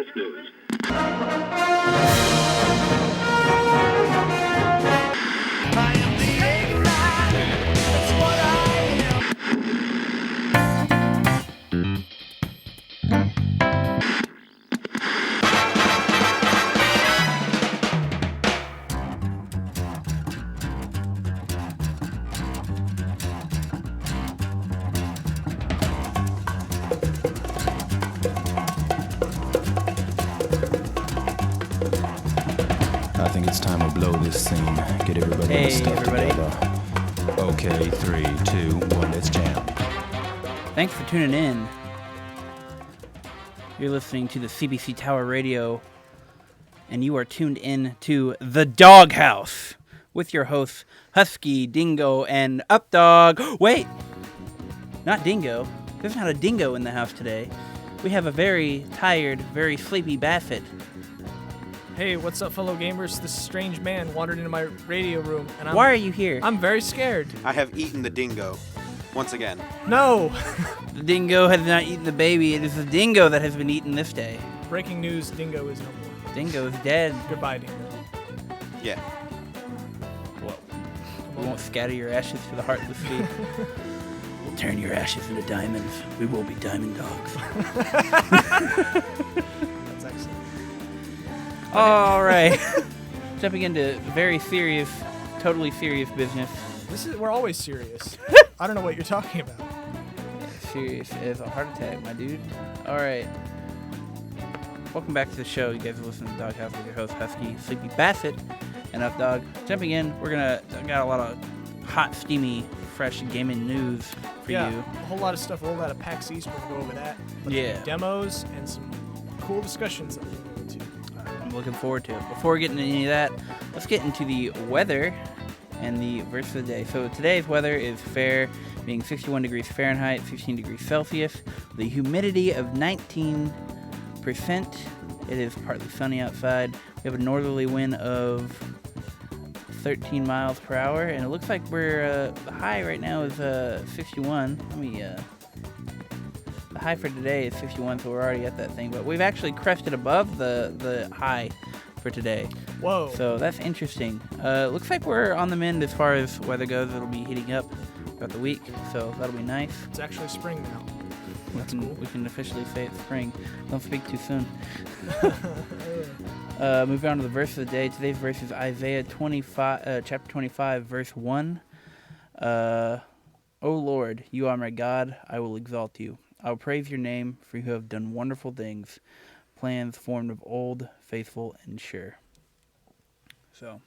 this news. I am the eggplant. That's what I am. I think it's time to blow this scene. Get everybody Hey, stuck everybody. together. Okay, 3, 2, 1, let's jam. Thanks for tuning in. You're listening to the CBC Tower Radio, and you are tuned in to The Doghouse with your hosts, Husky, Dingo, and Updog. Wait, not Dingo. There's not a dingo in the house today. We have a very tired, very sleepy Basset. Hey, what's up, fellow gamers? This strange man wandered into my radio room, and Why are you here? I'm very scared. I have eaten the dingo. Once again. No! The dingo has not eaten the baby. It is the dingo that has been eaten this day. Breaking news, Dingo is no more. Dingo is dead. Goodbye, Dingo. Yeah. We won't scatter your ashes to the heartless sea. We'll turn your ashes into diamonds. We will be diamond dogs. That's excellent. All right. Jumping into very serious, totally serious business. We're always serious. I don't know what you're talking about. Serious as a heart attack, my dude. All right. Welcome back to the show. You guys are listening to Doghouse with your host, Husky, Sleepy Basset, and Updog. Jumping in, I got a lot of hot, steamy, fresh gaming news for Yeah, you. a whole lot of stuff rolled out of PAX East. We're going to go over that. But Yeah. Demos and some cool discussions that we're going to go into. I'm looking forward to it. Before we get into any of that, let's get into the weather and the verse of the day. So today's weather is fair, being 61 degrees Fahrenheit, 16 degrees Celsius, the humidity of 19%. It is partly sunny outside. We have a northerly wind of 13 miles per hour, and it looks like we're the high right now is 61. The high for today is 61, so we're already at that thing. But we've actually crested above the high for today. Whoa. So that's interesting. Looks like we're on the mend as far as weather goes. It'll be heating up throughout the week, so that'll be nice. It's actually spring now. That's cool. We can officially say it's spring. Don't speak too soon. Moving on to the verse of the day. Today's verse is Isaiah 25, chapter 25, verse 1. O Lord, you are my God. I will exalt you. I will praise your name, for you have done wonderful things, plans formed of old, faithful, and sure. So,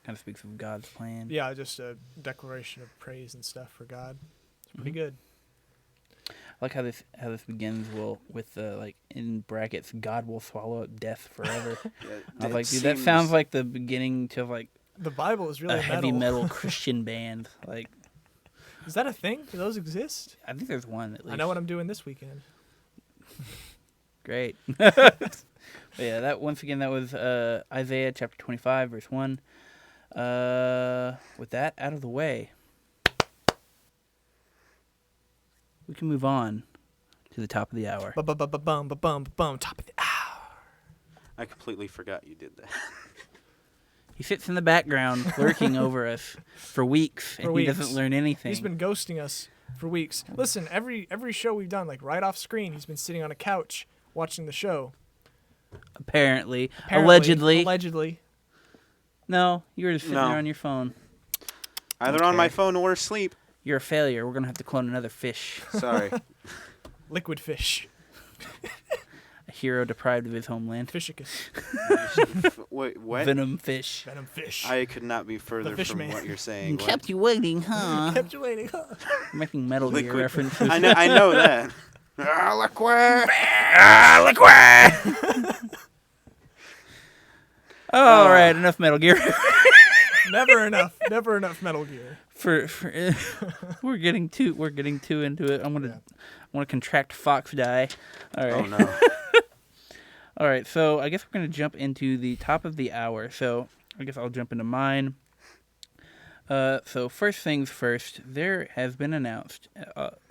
kind of speaks of God's plan. Yeah, just a declaration of praise and stuff for God. It's pretty good. I like how this begins with like in brackets, God will swallow up death forever. I was like, dude, that sounds like the beginning to like The Bible is really a heavy metal Christian band. Like, Is that a thing? Do those exist? I think there's one at least. I know what I'm doing this weekend. Great. But yeah, that once again that was Isaiah chapter 25 verse 1. With that out of the way, we can move on to the top of the hour. Bum, top of the hour. I completely forgot you did that. He sits in the background, lurking over us for weeks, and he doesn't learn anything. He's been ghosting us for weeks. Listen, every show we've done, like right off screen, he's been sitting on a couch watching the show. Apparently. Allegedly. No, you were just sitting there on your phone. Either on my phone or asleep. You're a failure. We're going to have to clone another fish. Sorry. Liquid fish. A hero deprived of his homeland. Fishicus. Wait, what? Venom fish. Venom fish. I could not be further fish from man. what you're saying. Kept you waiting, huh? Kept you waiting, huh? Making Metal Gear Liquid. references. I know that. Liquid. All right, enough Metal Gear. Never enough Metal Gear. For we're getting too into it. I want to contract fox die. All right. Oh no. All right. So I guess we're gonna jump into the top of the hour. So I guess I'll jump into mine. So first things first. There has been announced.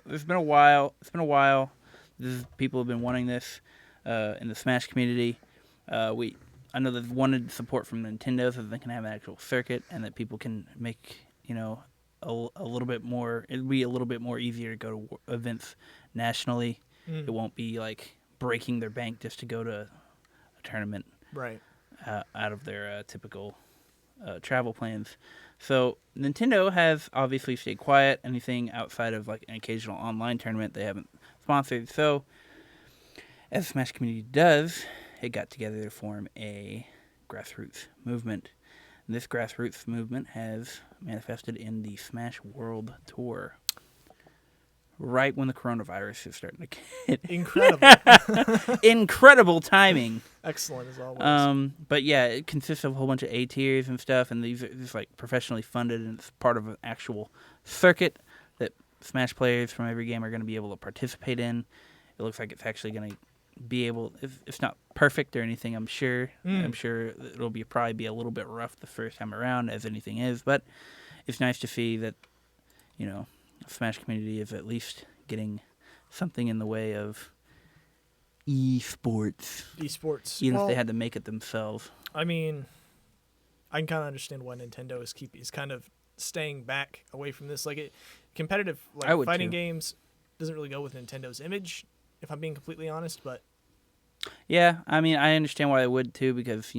It's been a while. People have been wanting this. in the Smash community. I know they've wanted support from Nintendo so that they can have an actual circuit and that people can make, a little bit more. It'll be a little bit more easier to go to events nationally. It won't be like breaking their bank just to go to a tournament Right. out of their typical travel plans. So Nintendo has obviously stayed quiet. Anything outside of like an occasional online tournament, they haven't sponsored. So as the Smash community does, it got together to form a grassroots movement. And this grassroots movement has manifested in the Smash World Tour. Right when the coronavirus is starting to hit. Incredible. Incredible timing. Excellent as always. But yeah, it consists of a whole bunch of A tiers and stuff, and these are just like professionally funded, and it's part of an actual circuit that Smash players from every game are going to be able to participate in. It looks like it's actually going to be able. It's not perfect or anything, I'm sure. I'm sure it'll probably be a little bit rough the first time around, as anything is. But it's nice to see that, the Smash community is at least getting something in the way of esports. Even if they had to make it themselves. I mean, I can kind of understand why Nintendo is kind of staying back away from this. Like competitive fighting games doesn't really go with Nintendo's image, if I'm being completely honest. But yeah, I mean, I understand why they would too, because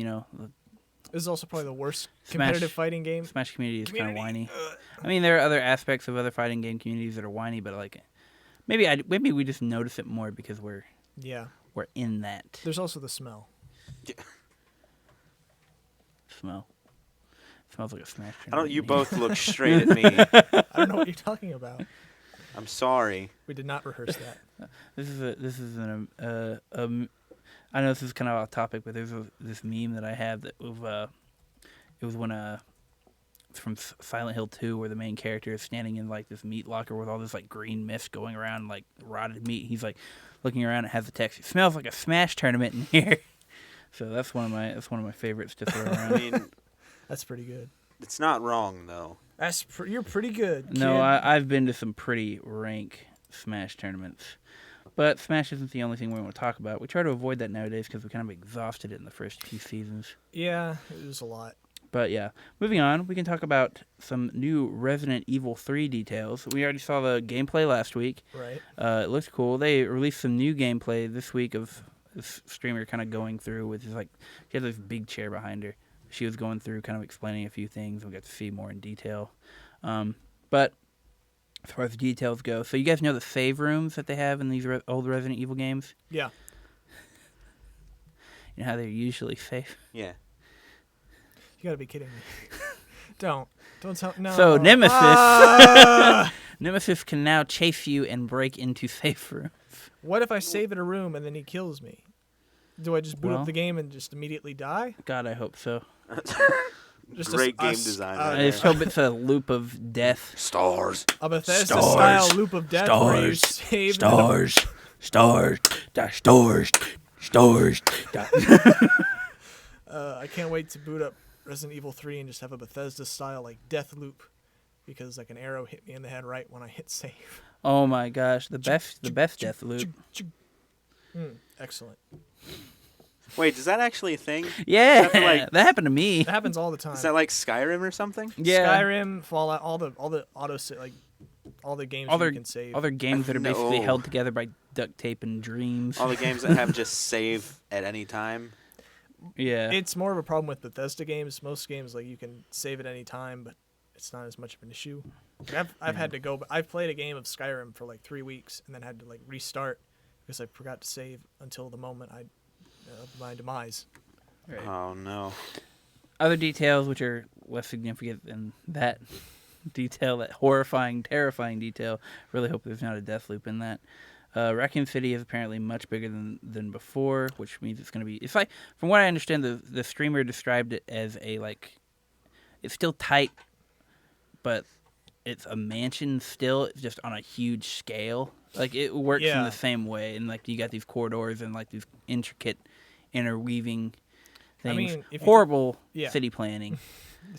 this is also probably the worst competitive fighting game. Smash community is kind of whiny. I mean, there are other aspects of other fighting game communities that are whiny, but like maybe we just notice it more because we're in that. There's also the smell. Smell. Smells like a Smash tournament. You both look straight at me. I don't know what you're talking about. I'm sorry. We did not rehearse that. I know this is kind of off topic, but there's this meme that I have that it was when it's from Silent Hill 2, where the main character is standing in like this meat locker with all this like green mist going around, like rotted meat. He's like looking around and has the text. It smells like a Smash tournament in here. So that's one of my favorites to throw around. I mean, that's pretty good. It's not wrong though. You're pretty good. Kid. No, I've been to some pretty rank Smash tournaments. But Smash isn't the only thing we want to talk about. We try to avoid that nowadays because we kind of exhausted it in the first few seasons. Yeah, it was a lot. But yeah, moving on, we can talk about some new Resident Evil 3 details. We already saw the gameplay last week. Right. It looks cool. They released some new gameplay this week of this streamer kind of going through with his, like, she had this big chair behind her. She was going through kind of explaining a few things. We got to see more in detail. But as far as details go, so you guys know the save rooms that they have in these old Resident Evil games? Yeah. You know how they're usually safe? Yeah. You gotta be kidding me. Don't tell. No. So Nemesis, Nemesis can now chase you and break into safe rooms. What if I save in a room and then he kills me? Do I just boot up the game and just immediately die? God, I hope so. Just Great game design. I just hope it's a loop of death. Stars. A Bethesda-style loop of death where you save. Stars. I can't wait to boot up Resident Evil 3 and just have a Bethesda-style like death loop, because like an arrow hit me in the head right when I hit save. Oh my gosh, the best death loop. Excellent. Wait, is that actually a thing? Yeah, like- that happened to me. It happens all the time. Is that like Skyrim or something? Yeah, Skyrim, Fallout, all the auto like all the games you can save. Other games that are basically No. held together by duct tape and dreams. All the games that have just save at any time. Yeah, It's more of a problem with Bethesda games. Most games like you can save at any time, but it's not as much of an issue. Like, I've had to go. I've played a game of Skyrim for like 3 weeks and then had to like restart because I forgot to save until the moment my demise. right. Oh no. Other details which are less significant than that detail, that horrifying, terrifying detail. Really hope there's not a death loop in that. Raccoon City is apparently much bigger than before, which means it's going to be... It's like, from what I understand, the streamer described it as a, like... It's still tight, but it's a mansion still. It's just on a huge scale. Like, it works in the same way. And, like, you got these corridors and, like, these intricate interweaving things. I mean, horrible city planning.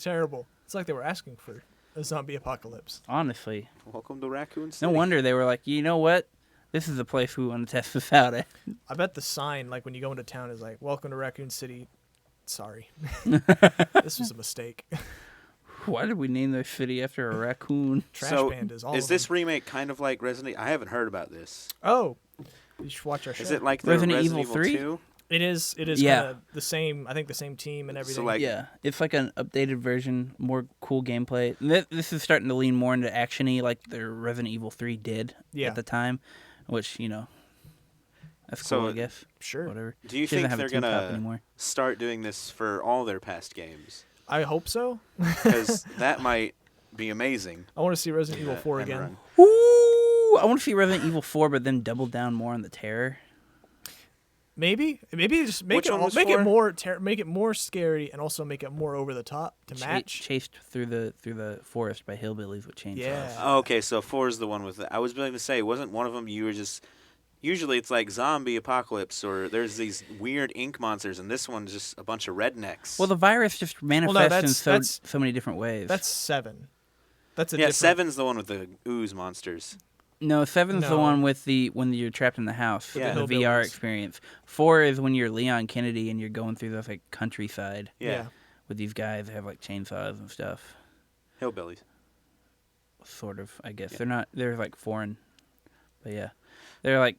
Terrible. It's like they were asking for a zombie apocalypse. Honestly. Welcome to Raccoon City. No wonder they were like, you know what? this is the place we want to test this out at. I bet the sign, like when you go into town, is like, "Welcome to Raccoon City." Sorry, this was a mistake. Why did we name their city after a raccoon? Trash So, pandas. All is of this them. remake kind of like Resident? I haven't heard about this. Oh, you should watch our show. Is it like the Resident Resident Evil Evil 3? 2? It is. It is Yeah. kind of the same. I think the same team and everything. like- Yeah, it's like an updated version, more cool gameplay. This is starting to lean more into actiony, like the Resident Evil 3 did Yeah. at the time, which that's So, cool, I guess. Sure. Whatever. Do you She doesn't think have a they're tube top gonna anymore. start doing this for all their past games? I hope so. Because that might be amazing. I want to see Resident Evil that 4 end again. run. Ooh, I want to see Resident Evil 4, but then double down more on the terror. Maybe just make Which it one was make it 4? more make it more scary and also make it more over the top to match. Chased through the forest by hillbillies with chainsaws. Yeah. Oh, okay, so 4 is the one with the... I was going to say, wasn't one of them you were just... Usually it's like zombie apocalypse or there's these weird ink monsters, and this one's just a bunch of rednecks. Well, the virus just manifests in that's- so many different ways. That's 7. That's a yeah, different. 7's the one with the ooze monsters. No, 7's the No. one with when you're trapped in the house. Yeah. The the VR hillbillies. experience. 4 is when you're Leon Kennedy and you're going through this like countryside Yeah, with these guys that have like chainsaws and stuff. hillbillies. Sort of, I guess. Yeah. They're like foreign. But yeah. They're like,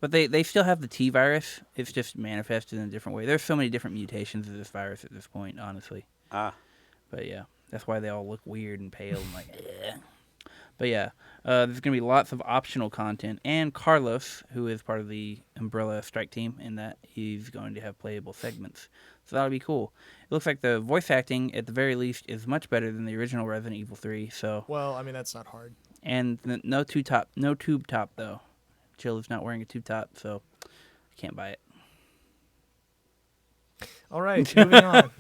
but they still have the T virus. It's just manifested in a different way. There's so many different mutations of this virus at this point, honestly. Ah, But yeah, that's why they all look weird and pale and like. Eh. But yeah, there's gonna be lots of optional content, and Carlos, who is part of the Umbrella Strike team, in that he's going to have playable segments. So that'll be cool. It looks like the voice acting, at the very least, is much better than the original Resident Evil 3. So Well, I mean that's not hard. and no tube top though. Jill is not wearing a tube top, so I can't buy it. All right, moving on.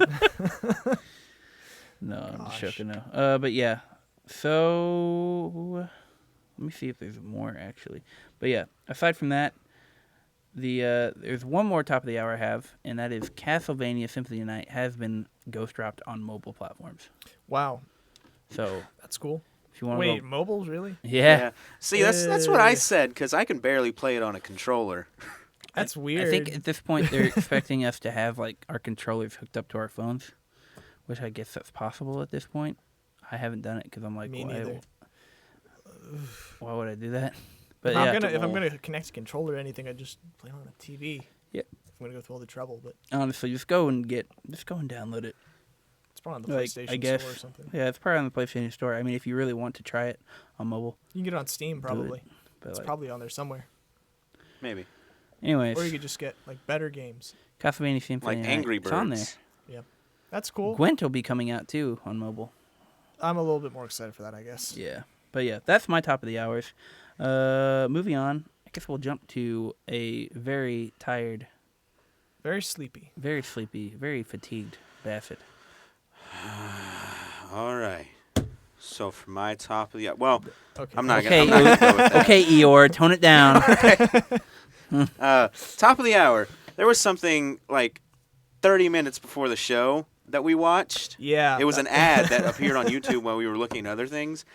No, I'm just Gosh. joking. No. But yeah. So let me see if there's more actually. But yeah, aside from that, there's one more top of the hour I have, and that is Castlevania Symphony of the Night has been ghost dropped on mobile platforms. Wow, So that's cool. if you want to Wait, go, mobiles really? yeah, See, that's what I said, because I can barely play it on a controller. That's weird. I think at this point they're expecting us to have like our controllers hooked up to our phones, which I guess that's possible at this point. I haven't done it because I'm like, Me neither. why would I do that? But If yeah, I'm gonna connect a controller to anything, I just play it on a TV. Yep. If I'm gonna go through all the trouble, but honestly, just go and download it. it's probably on the Like, PlayStation I guess, Store or something. yeah, it's probably on the PlayStation Store. I mean, if you really want to try it on mobile, You can get it on Steam probably. but It's like, probably on there somewhere. Maybe. anyways, Or you could just get like better games. Castlevania Symphony Like of the Angry Night, it's on there. Birds. That's cool. Gwent will be coming out too on mobile. I'm a little bit more excited for that, I guess. Yeah, but yeah, that's my top of the hours. Moving on, I guess we'll jump to a very tired, Very sleepy. very sleepy, very fatigued Bassett. All right. So for my top of the... Well, Okay. I'm not Okay, going to go with that. Okay, Eeyore, tone it down. Top of the hour. There was something like 30 minutes before the show that we watched. Yeah. It was an ad that appeared on YouTube while we were looking at other things,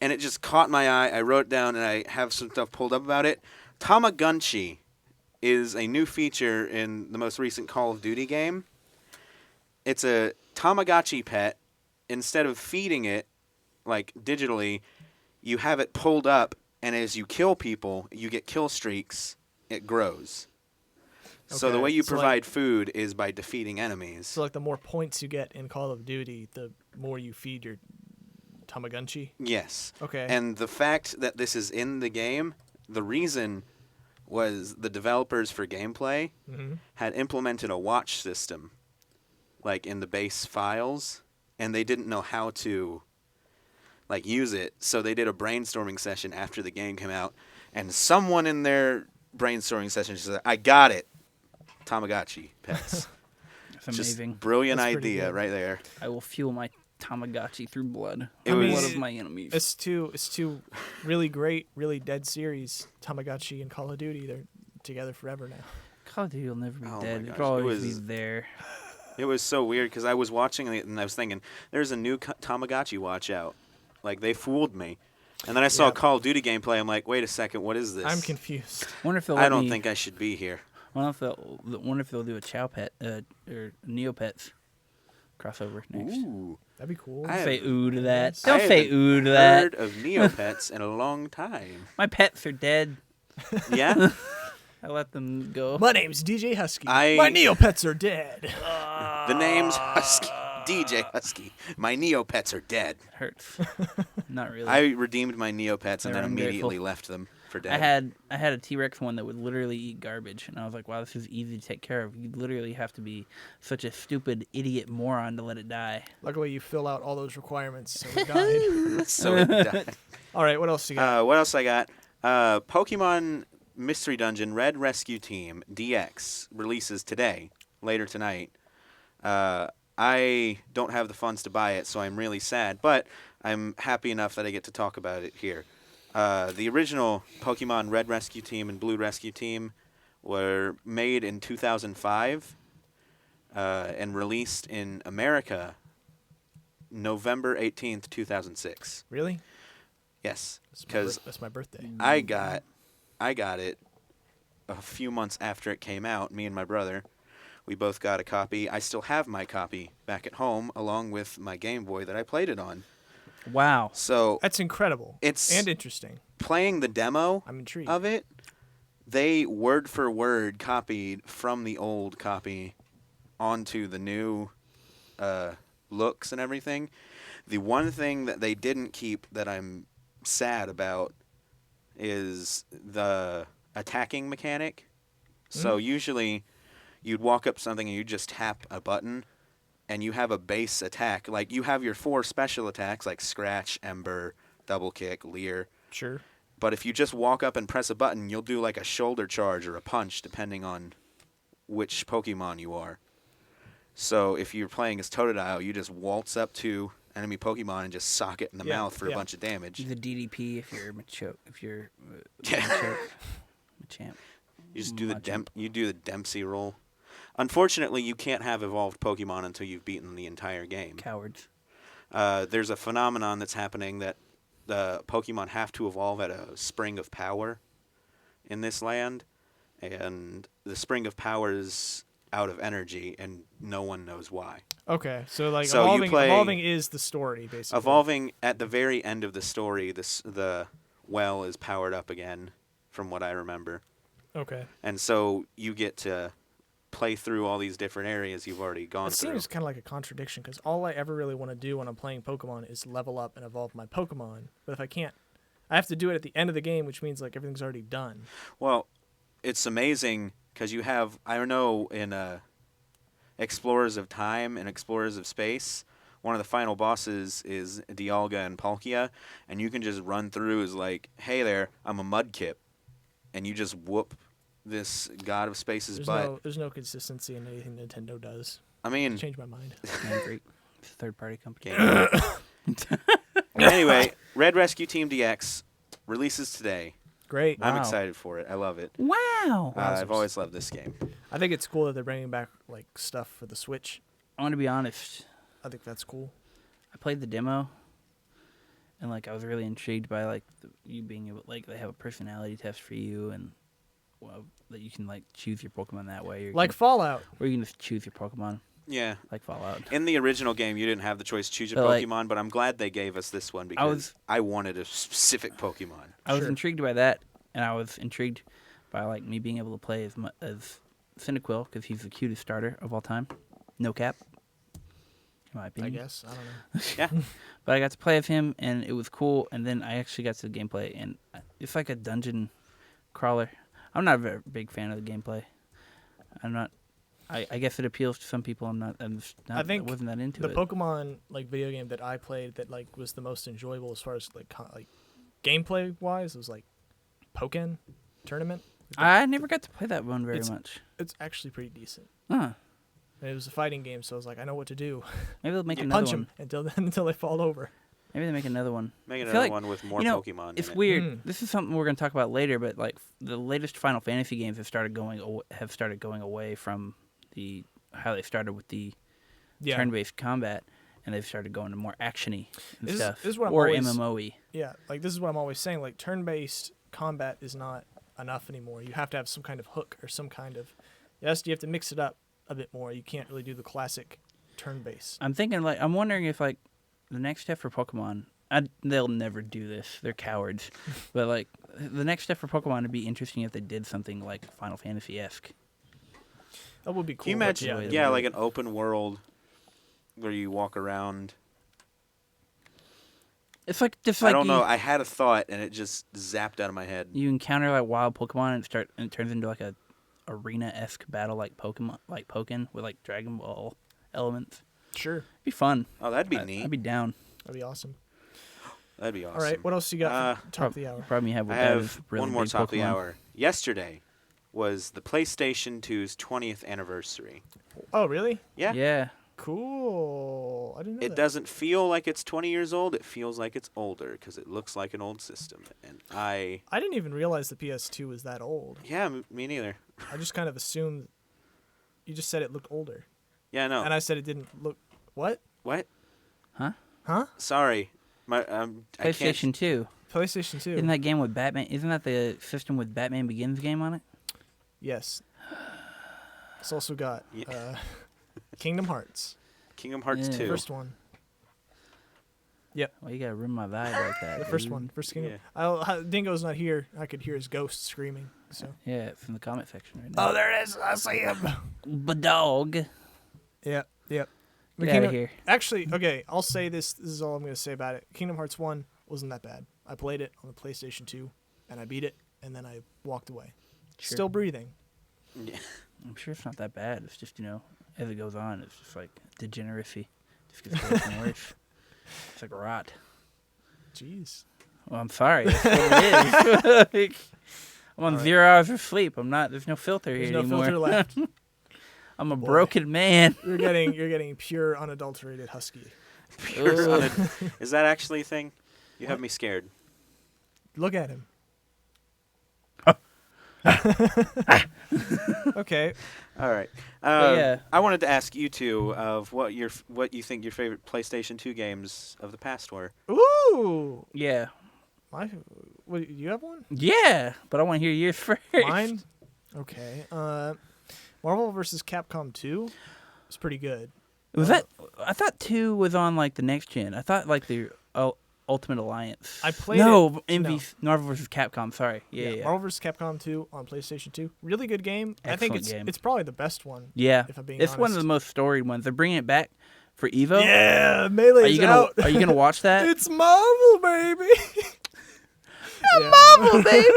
and it just caught my eye. I wrote it down, and I have some stuff pulled up about it. Tamagotchi is a new feature in the most recent Call of Duty game. It's a Tamagotchi pet. Instead of feeding it, like digitally, you have it pulled up, and as you kill people, you get kill streaks. It grows. So the Okay, way you so, like- provide food is by defeating enemies. So like the more points you get in Call of Duty, the more you feed your Tamagotchi. Yes. Okay. And the fact that this is in the game, the reason was the developers for gameplay Mm-hmm. had implemented a watch system, like in the base files, and they didn't know how to, like, use it. So they did a brainstorming session after the game came out, and someone in their brainstorming session said, "I got it, Tamagotchi pets." That's Just amazing. brilliant That's pretty idea good. right there. I will fuel my Tamagotchi through blood. It The was- blood of my enemies. It's two really great, really dead series. Tamagotchi and Call of Duty. They're together forever now. Call of Duty will never be Oh my dead. gosh, It'll it always was- be there. It was so weird because I was watching it and I was thinking, there's a new Tamagotchi watch out. Like, they fooled me. And then I saw Yeah. Call of Duty gameplay. I'm like, wait a second, what is this? I'm confused. Wonder if they'll I let don't me- think I should be here. wonder if they'll do a Chow Pet or Neopets crossover next. Ooh. That'd be cool. I Say have- ooh to that. Yes. Don't I say haven't ooh to that. heard of Neopets in a long time. My pets are dead. Yeah? I let them go. My name's DJ Husky. I- My Neopets are dead. The name's Husky. DJ Husky. My Neopets are dead. Hurts. Not really. I redeemed my Neopets They and were then immediately ungrateful. left them for dead. I had a T-Rex one that would literally eat garbage, and I was like, wow, this is easy to take care of. You literally have to be such a stupid idiot moron to let it die. Luckily, you fill out all those requirements, so it died. So it died. All right, what else you got? What else I got? Pokemon Mystery Dungeon Red Rescue Team DX releases today, later tonight. I don't have the funds to buy it, so I'm really sad, but I'm happy enough that I get to talk about it here. The original Pokemon Red Rescue Team and Blue Rescue Team were made in 2005 and released in America November 18th, 2006. Really? Yes, That's my because that's my birthday. I got it a few months after it came out. Me and my brother, we both got a copy. I still have my copy back at home, along with my Game Boy that I played it on. Wow. So That's incredible. It's- and interesting. playing the demo I'm intrigued. of it, they word for word copied from the old copy onto the new looks and everything. The one thing that they didn't keep that I'm sad about is the attacking mechanic. So usually you'd walk up something and you just tap a button and you have a base attack. Like you have your 4 special attacks like Scratch, Ember, Double Kick, Leer. Sure. But if you just walk up and press a button, you'll do like a shoulder charge or a punch depending on which Pokemon you are. So if you're playing as Totodile, you just waltz up to enemy Pokemon and just sock it in the Yeah, mouth for yeah. a bunch of damage. Use a DDP if you're Machoke. If you're Yeah. Machamp. You just do the Machamp. you do the Dempsey roll. Unfortunately, you can't have evolved Pokemon until you've beaten the entire game. Cowards. There's a phenomenon that's happening that the Pokemon have to evolve at a spring of power in this land, and the spring of power is out of energy, and no one knows why. Okay, so like So you evolving is the story basically. Evolving at the very end of the story, the well is powered up again, from what I remember, Okay. and so you get to play through all these different areas you've already gone It through. seems kind of like a contradiction because all I ever really want to do when I'm playing Pokemon is level up and evolve my Pokemon. But if I can't, I have to do it at the end of the game, which means like everything's already done. Well, it's amazing because you have, I know in Explorers of Time and Explorers of Space, one of the final bosses is Dialga and Palkia, and you can just run through as like, hey there, I'm a Mudkip, and you just whoop this God of Space's butt. There's no consistency in anything Nintendo does. I mean, Change my mind. Man, great. It's a third-party company. anyway, Red Rescue Team DX releases today. Great. I'm Wow. excited for it. I love it. Wow. I've always loved this game. I think it's cool that they're bringing back like stuff for the Switch. I want to be honest. I think that's cool. I played the demo, and like I was really intrigued by like you being able, like they have a personality test for you, and well, that you can like choose your Pokemon that way, or Like Fallout. or you can just choose your Pokemon Yeah. like Fallout. In the original game, you didn't have the choice to choose your But, like, Pokemon, but I'm glad they gave us this one because I wanted a specific Pokemon. I was Sure. intrigued by that, and I was intrigued by like me being able to play as Cyndaquil because he's the cutest starter of all time, no cap. In my I opinion. guess. I don't know. Yeah. But I got to play as him, and it was cool. And then I actually got to the gameplay, and it's like a dungeon crawler. I'm not a very big fan of the gameplay. I'm not. I guess it appeals to some people. I'm not. I'm just not. I think wasn't that into The it. Pokemon like video game that I played that like was the most enjoyable as far as like like gameplay wise was like Pokken Tournament. I never got to play that one very It's- much. It's actually pretty decent. Huh. And it was a fighting game, so I was like, I know what to do. Maybe they'll make You another punch one. them until they fall over. Maybe they make another one. Make I feel another like, one with more you know, Pokemon It's in it. weird. Hmm. This is something we're going to talk about later, but like the latest Final Fantasy games have started going away from the how they started with the Yeah. turn-based combat, and they've started going to more actiony and This is- stuff, this is what I'm or always- MMOE. Yeah, like this is what I'm always saying. Like turn-based combat is not enough anymore. You have to have some kind of hook or some kind of. Yes, you have to mix it up a bit more. You can't really do the classic turn-based. I'm thinking I'm wondering if like the next step for Pokemon. They'll never do this. They're cowards. But like the next step for Pokemon would be interesting if they did something like Final Fantasy-esque. That would be cool. Can you but imagine? yeah, Like an open world where you walk around. It's like just like I don't you, know. I had a thought and it just zapped out of my head. you encounter like wild Pokemon and it turns into like a arena-esque battle like Pokemon, like Pokken with like Dragon Ball elements. Sure, It'd be fun. Oh, that'd be neat. I'd be down. that'd be awesome. That'd be awesome. All right, what else you got for top of the hour? Problem you have I with that have is really one more big top of the Pokemon. hour. Yesterday was the PlayStation 2's 20th anniversary. Oh, really? Yeah. Yeah. Cool. I didn't know It that. doesn't feel like it's 20 years old. It feels like it's older because it looks like an old system. And I didn't even realize the PS2 was that old. yeah, me neither. I just kind of assumed. You just said it looked older, Yeah, no. and I said it didn't look. What? What? Huh? Sorry. I can't. PlayStation 2. PlayStation 2. Isn't that game with Batman? Isn't that the system with Batman Begins game on it? Yes. It's also got Yeah. Kingdom Hearts. Kingdom Hearts Yeah. 2. First one. Well, you gotta ruin my vibe like that. The first dude. one. First Kingdom. Yeah. Dingo's not here. I could hear his ghost screaming. So. Yeah, it's in the comment section right now. Oh, there it is. I see him. But dog. Yep. Yep. Get out of here. Actually, okay, I'll say this. This is all I'm going to say about it. Kingdom Hearts 1 wasn't that bad. I played it on the PlayStation 2, and I beat it, and then I walked away. Sure. Still breathing. Yeah. I'm sure it's not that bad. It's just, as it goes on, it's just like degeneracy. Just gets worse and worse. It's like rot. Jeez. Well, I'm sorry. That's what it is. I'm on All right. 0 hours of sleep. I'm not. There's no filter There's here no anymore. filter left. I'm a Boy. broken man. You're getting pure, unadulterated husky. Ugh. Is that actually a thing? You have me scared. Look at him. Okay. All right. yeah. I wanted to ask you two of what you think your favorite PlayStation 2 games of the past were. Ooh. Yeah. What, you have one? Yeah. But I want to hear yours first. Mine? Okay. Marvel vs. Capcom 2 was pretty good. Was that? I thought 2 was on like the next gen. I thought like the Ultimate Alliance. I played no, it. MV Marvel vs. Capcom. Sorry. Yeah. Marvel vs. Capcom 2 on PlayStation 2. Really good game. I think Excellent game. it's probably the best one. Yeah. If I'm being It's one of honest. the most storied ones. They're bringing it back for Evo. Yeah, Melee's out. Are you gonna watch that? It's Marvel, baby. Yeah. Marvel, baby.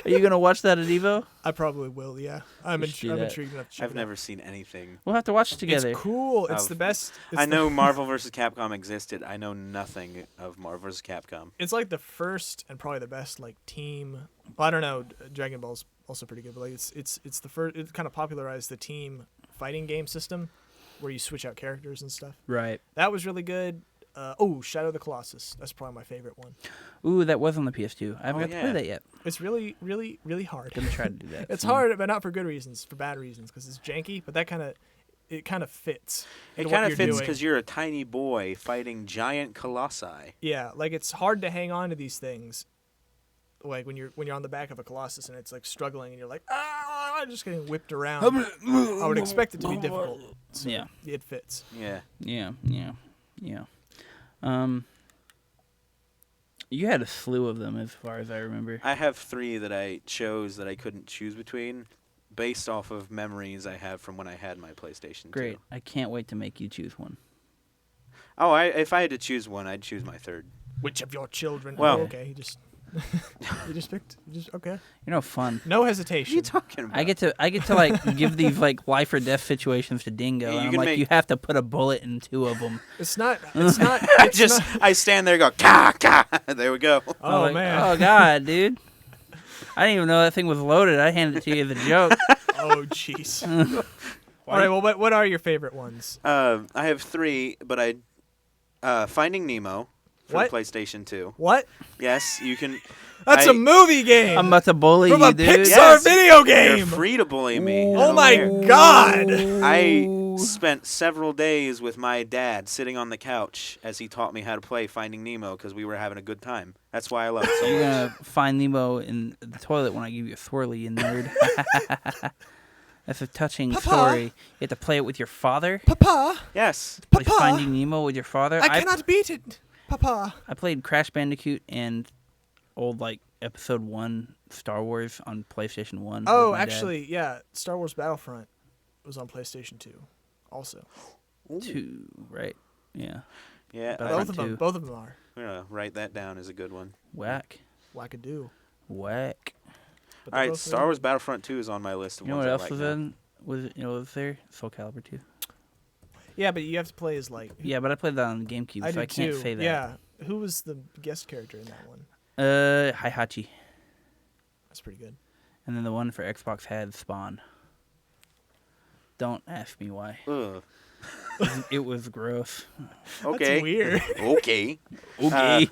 Are you gonna watch that at Evo? I probably will. Yeah, I'm We should do that. intrigued enough to check I've it never out. seen anything. We'll have to watch it together. It's cool. It's Oh, the best. It's I the- know Marvel vs. Capcom existed. I know nothing of Marvel vs. Capcom. It's like the first and probably the best like team. Well, I don't know. Dragon Ball's also pretty good, but like it's the first. It kind of popularized the team fighting game system, where you switch out characters and stuff. Right. That was really good. Shadow of the Colossus. That's probably my favorite one. Ooh, that was on the PS2. I haven't Oh, got to yeah. play that yet. It's really, really, really hard. Gonna try to do that. It's soon. hard, but not for good reasons, for bad reasons, because it's janky. But that kind of fits. It into what kind of you're fits doing. because you're a tiny boy fighting giant colossi. Yeah, like it's hard to hang on to these things. Like when you're on the back of a Colossus and it's like struggling and you're like just getting whipped around. I would expect it to be difficult. So Yeah. it fits. Yeah. Yeah. You had a slew of them, as far as I remember. I have 3 that I chose that I couldn't choose between based off of memories I have from when I had my PlayStation 2. Great. I can't wait to make you choose one. Oh, if I had to choose one, I'd choose my 3rd. Which of your children? Well- Oh, okay, you just picked. Okay. You're no fun. No What are hesitation. you talking about? I get to like give these like life or death situations to Dingo, Yeah, you and I'm can like, make- you have to put a bullet in 2 of them. It's not. It's not. I stand there and go, ka, ka. There we go. Oh Like, man. Oh god, dude. I didn't even know that thing was loaded. I handed it to you as a joke. Oh jeez. All right. Well, what are your favorite ones? I have 3, but Finding Nemo for What? PlayStation 2. What? Yes, you can. That's a a movie game. I'm about to bully From a you, dude. Pixar Yes. video You're game. free to bully me. I Oh don't my care. god. I spent several days with my dad sitting on the couch as he taught me how to play Finding Nemo because we were having a good time. That's why I love it so You're much. gonna find Nemo in the toilet when I give you a swirly, you nerd. That's a touching Papa? story. You have to play it with your father. Papa, Yes. Like Papa, Finding Nemo with your father. I cannot beat it. Papa. I played Crash Bandicoot and old like Episode 1 Star Wars on PlayStation 1. Oh, with my dad. actually, yeah. Star Wars Battlefront was on PlayStation 2 also. 2, right? Yeah. Yeah. Battlefront Both of them. 2. Both of them are. I'm going to write that down as a good one. Whack. Wackadoo. Whack. But All they're right, both Star really Wars good. Battlefront 2 is on my list of You know ones what I else like was now. in? Was there? Soul Calibur 2. Yeah, but you have to play as like. Yeah, but I played that on the GameCube, I so I did can't too. say that. Yeah. Who was the guest character in that one? Heihachi. That's pretty good. And then the one for Xbox had Spawn. Don't ask me why. Ugh. It was gross. Okay. That's weird. Okay. Okay.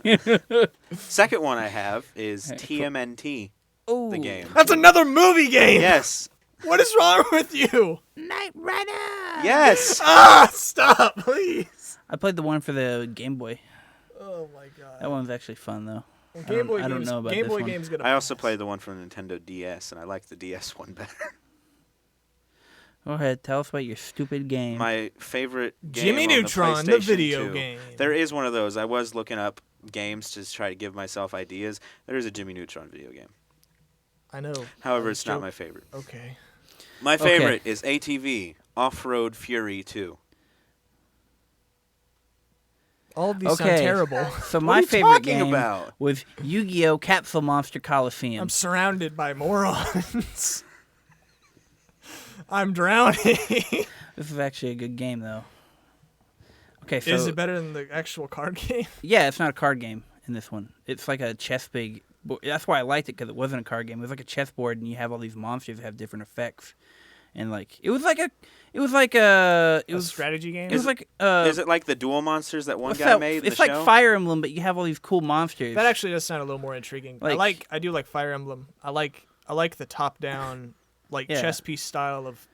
Second one I have is Hey, TMNT, Oh. the game. That's another movie game. Yes. What is wrong with you? Knight Rider. Yes. Ah, stop, please. I played the one for the Game Boy. Oh my god. That one was actually fun though. Well, I don't know about Game this Boy one. games gonna. I also pass. played the one from Nintendo DS, and I like the DS one better. Go ahead, tell us about your stupid game. My favorite game Jimmy on Neutron, the the PlayStation video 2. game. There is one of those. I was looking up games to try to give myself ideas. There is a Jimmy Neutron video game. I know. However, it's not joke. my favorite. Okay. My Okay. favorite is ATV Off-Road Fury 2. All of these sound Okay. terrible. So What my are you favorite talking game about? was Yu-Gi-Oh! Capsule Monster Coliseum. I'm surrounded by morons. I'm drowning. This is actually a good game though. Okay, so Is it better than the actual card game? yeah, it's not a card game in this one. It's like a chess big. That's why I liked it because it wasn't a card game. It was like a chessboard, and you have all these monsters that have different effects, and like it was like a Strategy game? It was like Is it like the Duel Monsters that one what's guy that? made in It's the like show? Fire Emblem, but you have all these cool monsters. That actually does sound a little more intriguing. Like- I do like Fire Emblem. I like the top down like Yeah. chess piece style of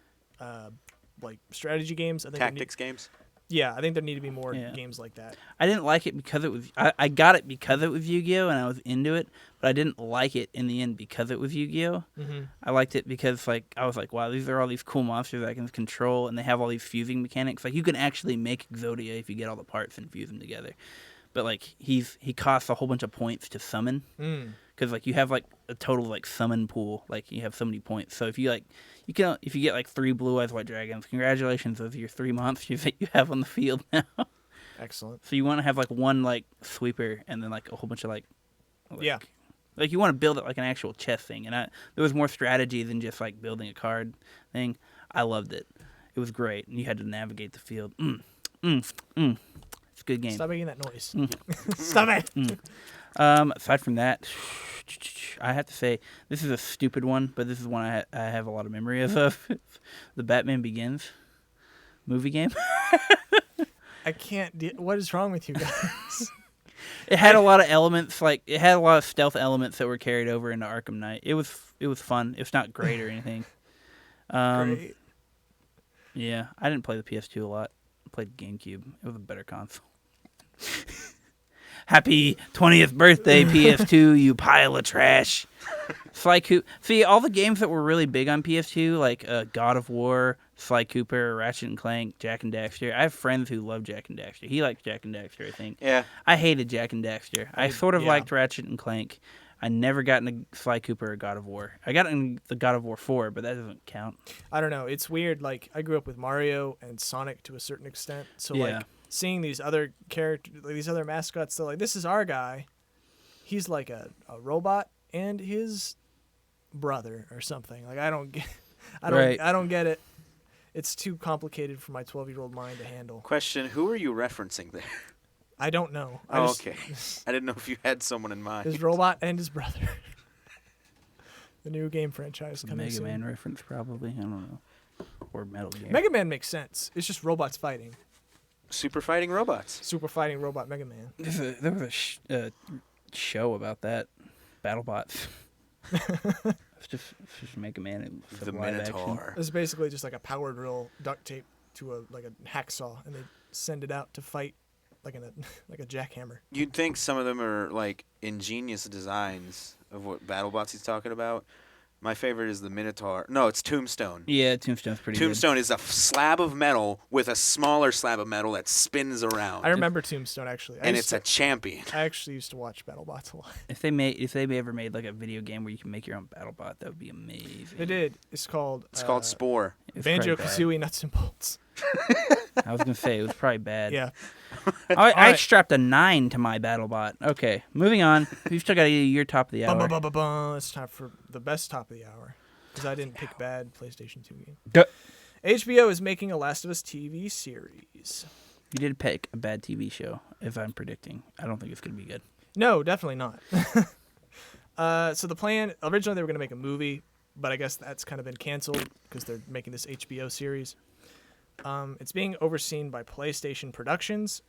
like strategy games. I think there need- Tactics games? yeah, I think there need to be more Yeah. games like that. I didn't like it because it was. I got it because it was Yu-Gi-Oh, and I was into it, but I didn't like it in the end because it was Yu-Gi-Oh. Mm-hmm. I liked it because like I was like, wow, these are all these cool monsters I can control, and they have all these fusing mechanics. Like you can actually make Exodia if you get all the parts and fuse them together. But like he costs a whole bunch of points to summon because like you have like a total like summon pool. Like you have so many points. So if you if you get like 3 blue eyes white dragons, congratulations, those are your 3 monsters that you have on the field now. Excellent. So you want to have like one like sweeper and then like a whole bunch of like Yeah. like you want to build it like an actual chess thing. And there was more strategy than just like building a card thing. I loved it. It was great, and you had to navigate the field. It's a good game. Stop making that noise. Stop it. Aside from that, I have to say this is a stupid one, but this is one I have a lot of memories of. The Batman Begins movie game. I can't. What is wrong with you guys? It had a lot of elements, like it had a lot of stealth elements that were carried over into Arkham Knight. It was fun. It's not great or anything. Great. Yeah, I didn't play the PS2 a lot. I played GameCube. It was a better console. Happy 20th birthday, PS2, you pile of trash. Sly Cooper. See, all the games that were really big on PS2, like God of War, Sly Cooper, Ratchet and Clank, Jack and Daxter. I have friends who love Jack and Daxter. He likes Jack and Daxter, I think. Yeah. I hated Jack and Daxter. I sort of yeah. liked Ratchet and Clank. I never got into Sly Cooper or God of War. I got in the God of War 4, but that doesn't count. I don't know. It's weird. Like I grew up with Mario and Sonic to a certain extent. So Yeah. like seeing these other characters, like these other mascots, they're like, this is our guy. He's like a robot and his brother or something. Like I don't get it. It's too complicated for my 12-year-old mind to handle. Question, who are you referencing there? I don't know. Okay. I didn't know if you had someone in mind. His robot and his brother. The new game franchise coming Mega soon. Man reference, probably. I don't know. Or Metal Gear. Mega Man makes sense. It's just robots fighting. Super fighting robots. Super fighting robot Mega Man. There was a show about that. BattleBots. It's just Mega Man. It's The live action. Minotaur. It's basically just like a power drill duct tape to a hacksaw, and they send it out to fight like a jackhammer. You'd think some of them are like ingenious designs of what BattleBots he's talking about. My favorite is the Minotaur. No, it's Tombstone. Yeah, Tombstone's pretty good. Tombstone is a slab of metal with a smaller slab of metal that spins around. I remember Tombstone actually. And it's a champion. I actually used to watch BattleBots a lot. If they ever made like a video game where you can make your own BattleBot, that would be amazing. They did. It's called Spore. It was probably bad. Banjo-Kazooie Nuts and Bolts. I was gonna say it was probably bad. Yeah. I Alright. strapped a 9 to my BattleBot. Okay, moving on. We've still got to do your top of the hour. It's time for the best top of the hour. Because I didn't pick bad PlayStation 2 game. Duh. HBO is making a Last of Us TV series. You did pick a bad TV show, if I'm predicting. I don't think it's gonna be good. No, definitely not. So the plan, originally they were going to make a movie, but I guess that's kind of been canceled because they're making this HBO series. It's being overseen by PlayStation Productions,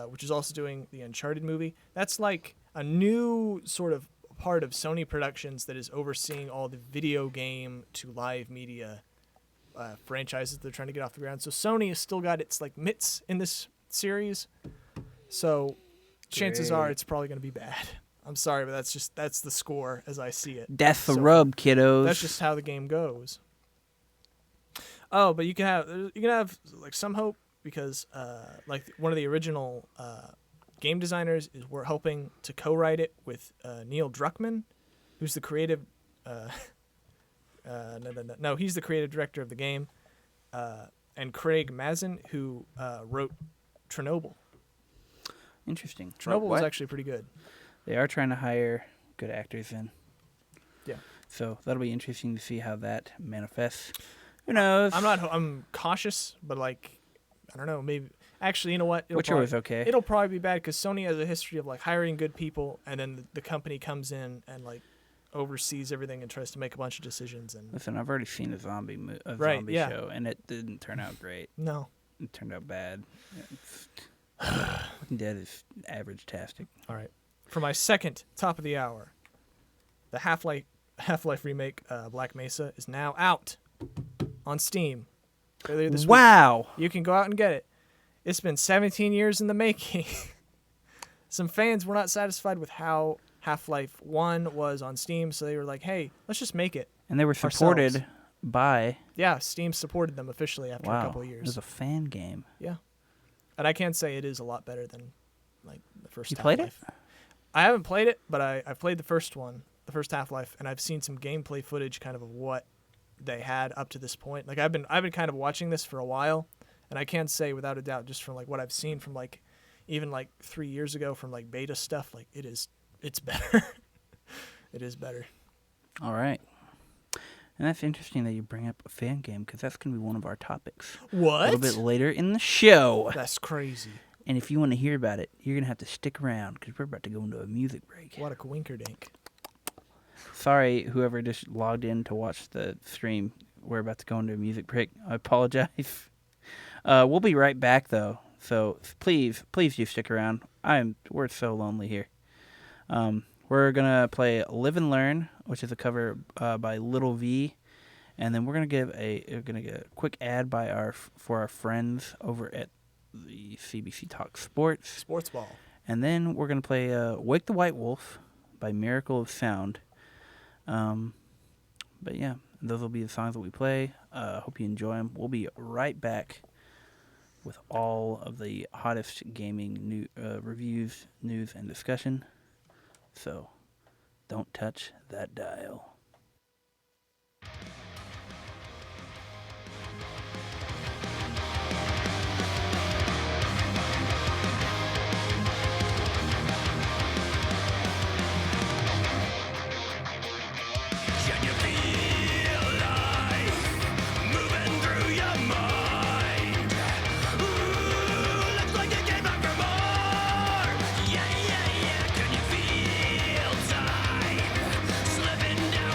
which is also doing the Uncharted movie. That's like a new sort of part of Sony Productions that is overseeing all the video game to live media franchises they're trying to get off the ground. So Sony has still got its like mitts in this series. So chances are it's probably going to be bad. I'm sorry, but that's the score as I see it. That's the So rub, kiddos. That's just how the game goes. Oh, but you can have like some hope because like one of the original game designers we're hoping to co-write it with Neil Druckmann, who's the creative. No, he's the creative director of the game, and Craig Mazin, who wrote Chernobyl. Interesting. Chernobyl was What? actually pretty good. They are trying to hire good actors in. Yeah. So that'll be interesting to see how that manifests. Who knows? I'm cautious, but like, I don't know. Maybe actually, you know what? Witcher was okay. It'll probably be bad because Sony has a history of like hiring good people, and then the company comes in and like oversees everything and tries to make a bunch of decisions. And Listen, I've already seen a zombie Right, zombie yeah. show, and it didn't turn out great. no, It turned out bad. Walking Dead is average-tastic. all right. For my second top of the hour, the Half-Life remake Black Mesa is now out on Steam. Earlier this week. Wow. You can go out and get it. It's been 17 years in the making. Some fans were not satisfied with how Half-Life 1 was on Steam, so they were like, hey, let's just make it. And they were supported Ourselves. by... Yeah, Steam supported them officially after a Wow. couple of It years. was a fan game. Yeah. And I can't say it is a lot better than like the first You played it? Half-Life. I haven't played it, but I've played the first one, the first Half-Life, and I've seen some gameplay footage kind of what they had up to this point. Like I've been kind of watching this for a while, and I can't say without a doubt just from like what I've seen from like even like 3 years ago from like beta stuff, like it's better. It is better. All right. And that's interesting that you bring up a fan game because that's going to be one of our topics a What? little bit later in the show. That's crazy. And if you want to hear about it, you're going to have to stick around because we're about to go into a music break. What a coinkerdink. Sorry, whoever just logged in to watch the stream. We're about to go into a music break. I apologize. We'll be right back, though. So please do stick around. We're so lonely here. We're gonna play "Live and Learn," which is a cover by Little V, and then we're gonna get a quick ad for our friends over at the CBC Talk Sports. Sports ball. And then we're going to play Wake the White Wolf by Miracle of Sound. But yeah, those will be the songs that we play. Hope you enjoy them. We'll be right back with all of the hottest gaming reviews, news, and discussion. So don't touch that dial. Can you feel life moving through your mind? Ooh, looks like you came back for more. Yeah. Can you feel time slipping down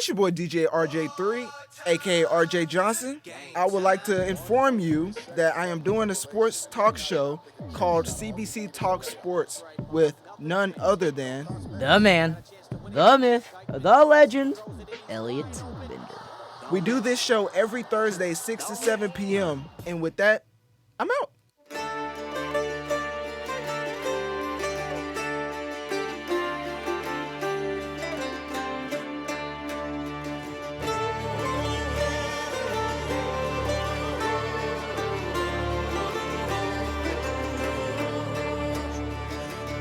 It's your boy DJ RJ3, aka RJ Johnson. I would like to inform you that I am doing a sports talk show called CBC Talk Sports with none other than The man, the myth, the legend, Elliot Bender. we do this show every Thursday, 6 to 7 p.m. And with that, I'm out.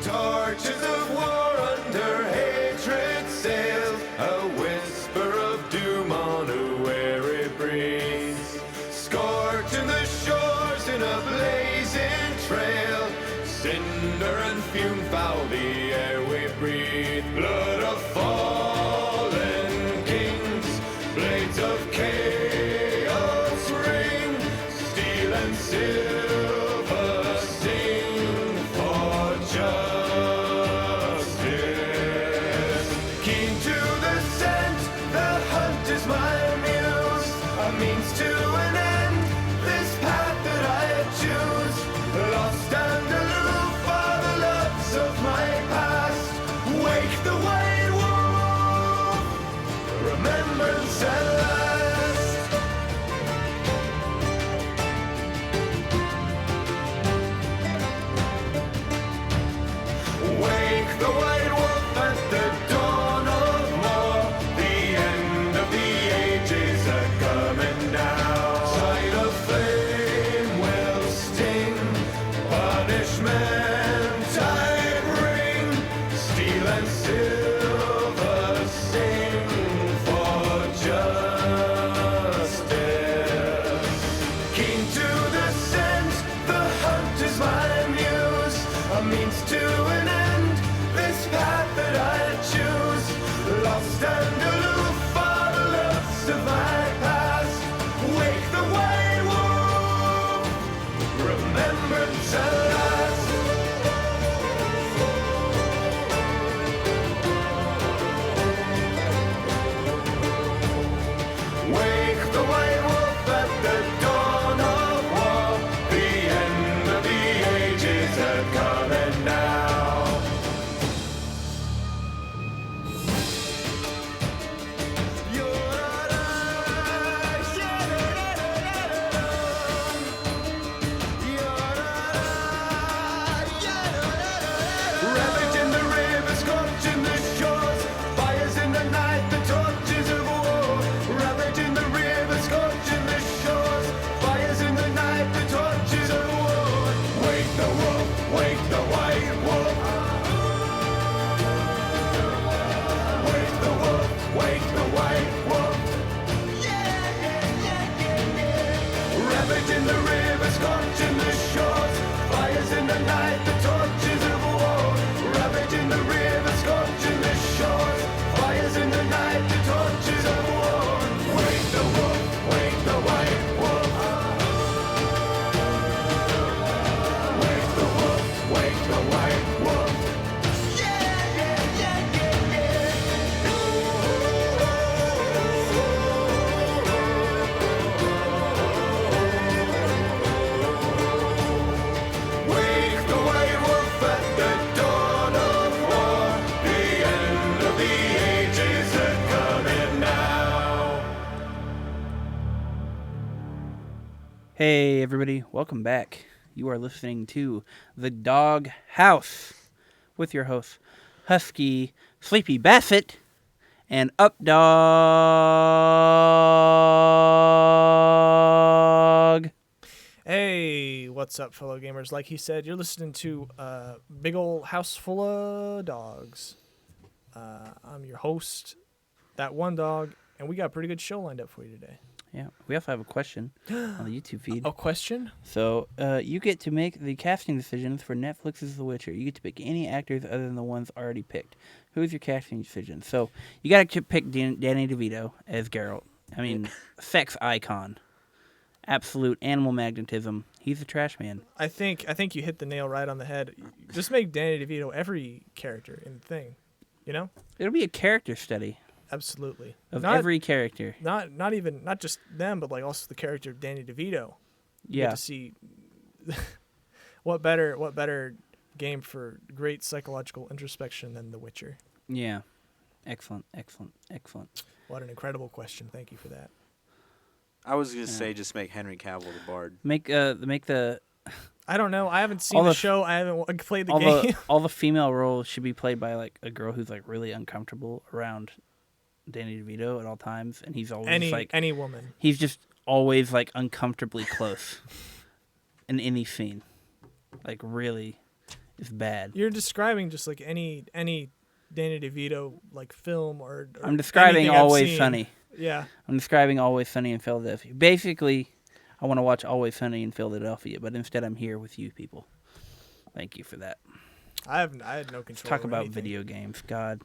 Torches of war under hatred sail, a whisper of doom on a weary breeze. Scorching the shores in a blazing trail, cinder and fume foul the air we breathe. Blood of fallen kings, blades of chaos ring, steel and silver sing for justice. Keen to the scent, the hunt is my muse, a means to an end, this path that I choose. Lost and aloof are the loves of my past. Wake the white wolf, remembrance at last. Wake the white wolf at the dawn of war. The end of the ages are coming now. Sight of flame will sting, punishment I bring. Steel and silver sing for justice. Keen to the scent, the hunt is my muse, a means to an end, this path that I choose. Lost and aloof are the loves of my past. Wake the white wolf, remembrance at last. Wake the white wolf at the dawn of war. The end of the ages are coming now. Ravaging the rivers, scorching the shores, fires in the night, the torches of war. Ravaging the rivers, scorching the shores, fires in the night, the torches of war. Wake the wolf, wake the white wolf. Wake the wolf, wake the white wolf. Ravaging the rivers, scorching the shores, fires in the night, the torches of war. Ravaging the rivers, scorching the shores, fires in the night, the torches of war. Wake the wolf, wake the white wolf. Wake the wolf, wake the white wolf. Wake the white wolf at the dawn of war. The end of the ages are coming now. Hey, everybody, welcome back. You are listening to The Dog House with your hosts, Husky, Sleepy Bassett, and Updog. Hey, what's up, fellow gamers? Like he said, you're listening to a big old house full of dogs. I'm your host, that one dog, and we got a pretty good show lined up for you today. Yeah, we also have a question on the YouTube feed. A question? So, you get to make the casting decisions for Netflix's The Witcher. You get to pick any actors other than the ones already picked. Who's your casting decision? So, you got to pick Danny DeVito as Geralt. I mean, sex icon. Absolute animal magnetism. He's a trash man. I think you hit the nail right on the head. Just make Danny DeVito every character in the thing, you know? It'll be a character study. Absolutely. of Not- every character. Not just them, but like also the character of Danny DeVito. You get Yeah. to see what better game for great psychological introspection than The Witcher. Yeah. Excellent. What an incredible question. Thank you for that. I was gonna say just make Henry Cavill the Bard. Make the I don't know. I haven't seen All the the- show. I haven't played the all game. all the female roles should be played by like a girl who's like really uncomfortable around Danny DeVito at all times, and he's always any woman. he's just always like uncomfortably close in any scene. Like really, it's bad. You're describing just like any Danny DeVito like film or I'm describing anything I've Always seen. Sunny. Yeah. I'm describing Always Sunny in Philadelphia. Basically, I want to watch Always Sunny in Philadelphia, but instead I'm here with you people. Thank you for that. I had no control. Let's talk over about anything. video games. God.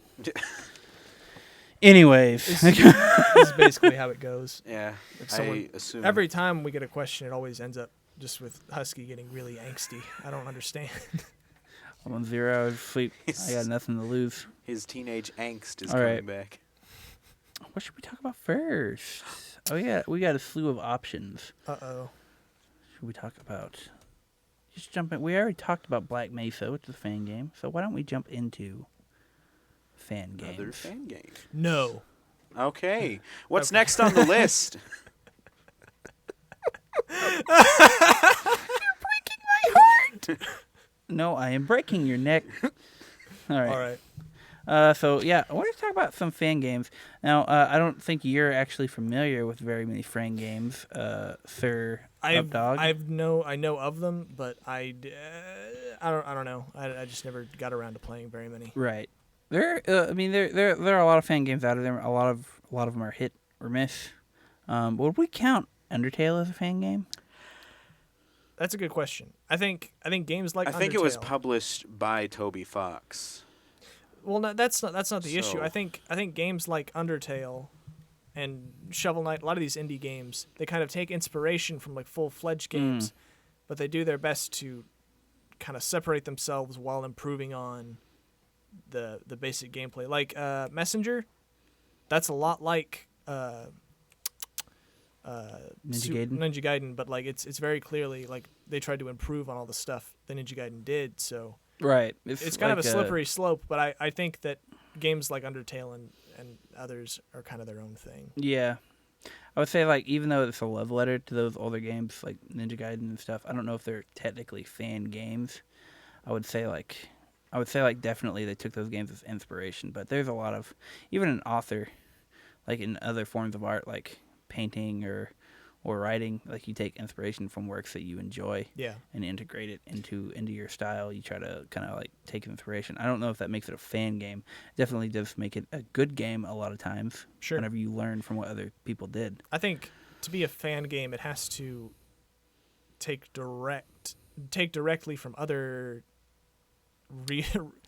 Anyways, This is basically how it goes. Yeah, Like someone- I assume Every time we get a question, it always ends up just with Husky getting really angsty. I don't understand. I'm on 0 hours of sleep. I got nothing to lose. his teenage angst is All coming right. back. What should we talk about first? Oh yeah, we got a slew of options. Uh-oh. Should we talk about? Just jump in. We already talked about Black Mesa, which is a fan game. So why don't we jump into fan games? Another fan game. No. Okay, what's Okay. next on the list? No, I am breaking your neck. All right. All right. So yeah, I want to talk about some fan games. Now, I don't think you're actually familiar with very many fan games, Sir Updog. I know of them, but I don't know. I just never got around to playing very many. Right. There are a lot of fan games out of there. A lot of them are hit or miss. Would we count Undertale as a fan game? That's a good question. I think games like I think it was Undertale- published by Toby Fox. Well, no, that's not the issue. So- I think games like Undertale and Shovel Knight, a lot of these indie games, they kind of take inspiration from like full-fledged games, but they do their best to kind of separate themselves while improving on the basic gameplay. Like Messenger, that's a lot like Ninja Gaiden, but like it's very clearly like they tried to improve on all the stuff the Ninja Gaiden did, so Right. it's kind of a slippery slope, but I think that games like Undertale and others are kind of their own thing. Yeah. I would say, like, even though it's a love letter to those older games, like Ninja Gaiden and stuff, I don't know if they're technically fan games. I would say, definitely they took those games as inspiration, but there's a lot of, even an author, like in other forms of art, like painting or writing, like you take inspiration from works that you enjoy Yeah. and integrate it into your style. You try to kind of like take inspiration. I don't know if that makes it a fan game. Definitely does make it a good game a lot of times. Sure. Whenever you learn from what other people did. I think to be a fan game, it has to take directly from other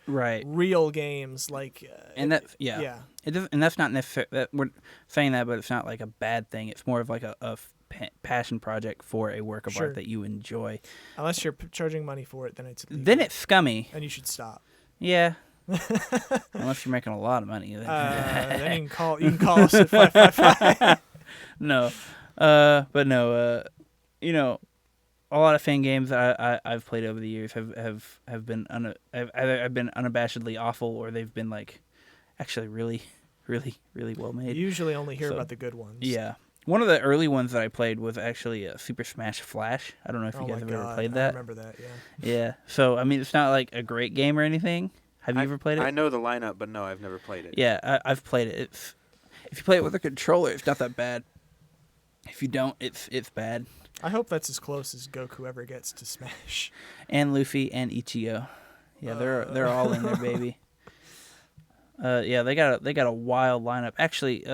Right. real games, like And that yeah. It doesn't, and that's not necessarily that we're saying that, but it's not like a bad thing. It's more of like a passion project for a work of Sure. art that you enjoy. Unless you're charging money for it, then it's illegal. Then it's scummy. and you should stop. Yeah. Unless you're making a lot of money. Then. Then you can call us at 555. No. But no. You know, a lot of fan games I've played over the years have been I've been unabashedly awful, or they've been like actually really, really, really well made. You usually only hear So, about the good ones. Yeah. One of the early ones that I played was actually Super Smash Flash. I don't know if Oh you guys my have ever God, played I that. remember that. Yeah. Yeah. So I mean, it's not like a great game or anything. Have you ever played it? I know the lineup, but no, I've never played it. Yeah, I've played it. If you play it with a controller, it's not that bad. If you don't, it's bad. I hope that's as close as Goku ever gets to Smash. And Luffy and Ichigo. Yeah, they're all in there, baby. Yeah, they got a wild lineup. Actually,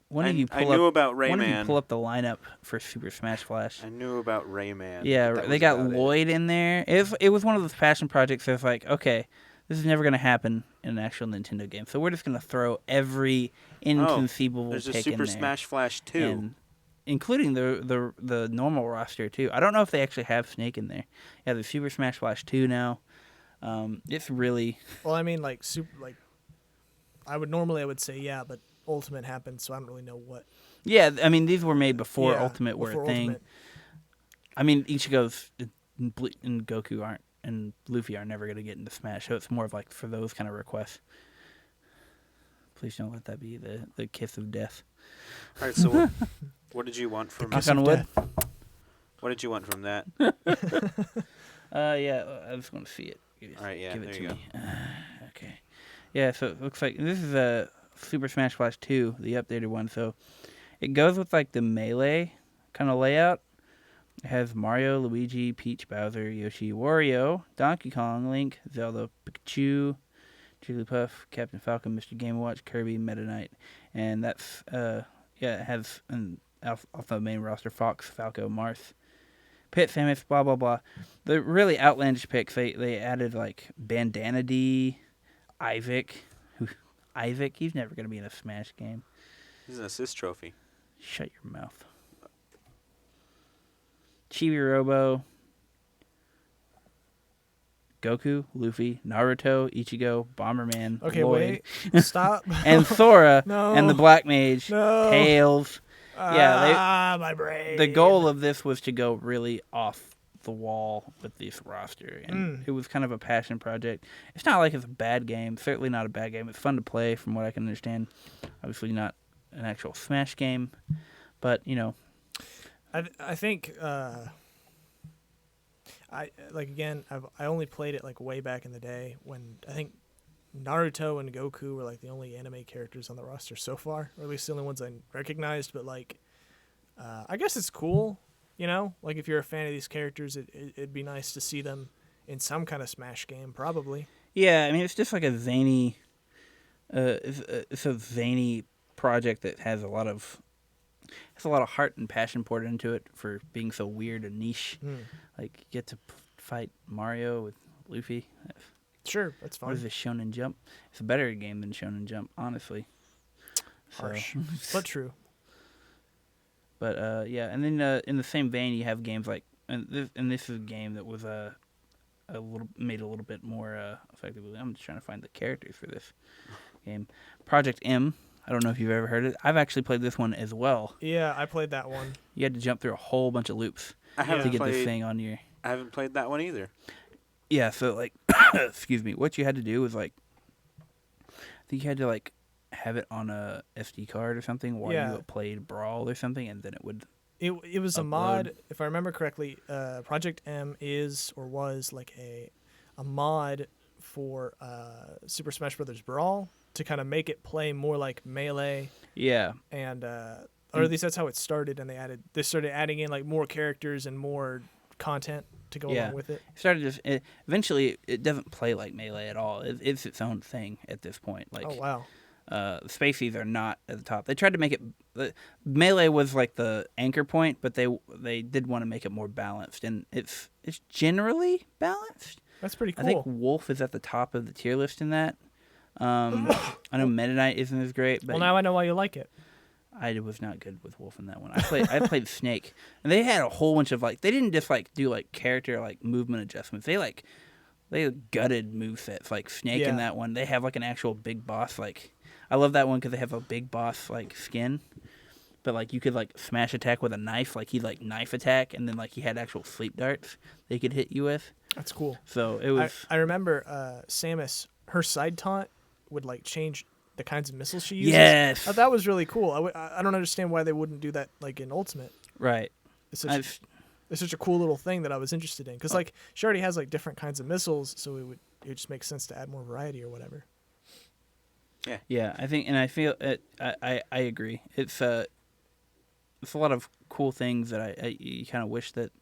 when did you I pull knew up? about When did you Rayman. pull up the lineup for Super Smash Flash? I knew about Rayman. Yeah, but that they was got about it. Lloyd in there. It was one of those passion projects that's like, okay, this is never going to happen in an actual Nintendo game, so we're just going to throw every inconceivable There's a pick Super in there. Smash Flash 2. And including the normal roster too. I don't know if they actually have Snake in there. Yeah, the Super Smash Flash 2 now. It's really Well, I mean, like super, like I would say yeah, but Ultimate happened, so I don't really know what. Yeah, I mean, these were made before Yeah, Ultimate were before a thing. Ultimate. I mean, Ichigo's and Goku aren't, and Luffy are never going to get into Smash, so it's more of like for those kind of requests. Please don't let that be the kiss of death. All right, so what did you want from Knock on wood. What did you want from that? Yeah, I just want to see it. All right, yeah, Give it there to you go. me. Okay. Yeah, so it looks like this is Super Smash Bros. 2, the updated one. So it goes with like the Melee kind of layout. It has Mario, Luigi, Peach, Bowser, Yoshi, Wario, Donkey Kong, Link, Zelda, Pikachu, Jigglypuff, Captain Falcon, Mr. Game & Watch, Kirby, Meta Knight. And that's, it has off the main roster, Fox, Falco, Marth, Pit, Samus, blah, blah, blah. The really outlandish picks, they added like Bandana D, Isaac. Isaac, he's never going to be in a Smash game. This is an assist trophy. Shut your mouth. Chibi Robo, Goku, Luffy, Naruto, Ichigo, Bomberman, Okay, Lloyd, wait. Stop. and Sora, No. and the Black Mage, No. Tails. Yeah, my brain. the goal of this was to go really off the wall with this roster, and it was kind of a passion project. It's not like it's a bad game. Certainly not a bad game. It's fun to play, from what I can understand. Obviously, not an actual Smash game, but you know. I think I only played it like way back in the day when I think Naruto and Goku were like the only anime characters on the roster so far, or at least the only ones I recognized. But like, I guess it's cool, you know. Like if you're a fan of these characters, it'd be nice to see them in some kind of Smash game, probably. Yeah, I mean it's just like a zany, it's a zany project that has a lot of heart and passion poured into it for being so weird and niche. Like you get to fight Mario with Luffy. Sure, that's fine. What is this, Shonen Jump? It's a better game than Shonen Jump, honestly. Harsh, but true. But yeah, and then in the same vein, you have games like, and this is a game that was made a little bit more effectively. I'm just trying to find the characters for this game. Project M. I don't know if you've ever heard it. I've actually played this one as well. Yeah, I played that one. You had to jump through a whole bunch of loops to get this thing on your. I haven't played that one either. Yeah, so like, excuse me. What you had to do was like, I think you had to like have it on a SD card or something while you played Brawl or something, and then it would. It was upload. a mod, if I remember correctly. Project M is or was like a mod for Super Smash Bros. Brawl to kind of make it play more like Melee. Yeah. And or at least that's how it started, and they started adding in like more characters and more content to go along with it. Eventually it doesn't play like Melee at all. It's its own thing at this point. Like, oh wow. Spaceys are not at the top. They tried to make it. Melee was like the anchor point, but they did want to make it more balanced, and it's generally balanced. That's pretty cool. I think Wolf is at the top of the tier list in that. I know Meta Knight isn't as great, but well, now I know why you like it. I was not good with Wolf in that one. I played Snake, and they had a whole bunch of like. They didn't just like do like character like movement adjustments. They gutted movesets like Snake in that one. They have like an actual big boss. Like I love that one because they have a big boss like skin, but like you could like smash attack with a knife. Like he like knife attack, and then like he had actual sleep darts they could hit you with. That's cool. So it was. I remember Samus. Her side taunt would like change the kinds of missiles she uses. Yes. That was really cool. I don't understand why they wouldn't do that like in Ultimate. Right. It's such a cool little thing that I was interested in because like she already has like different kinds of missiles, so it would just make sense to add more variety or whatever. Yeah. Yeah, I think, and I feel it. I agree. It's a lot of cool things that you kind of wish that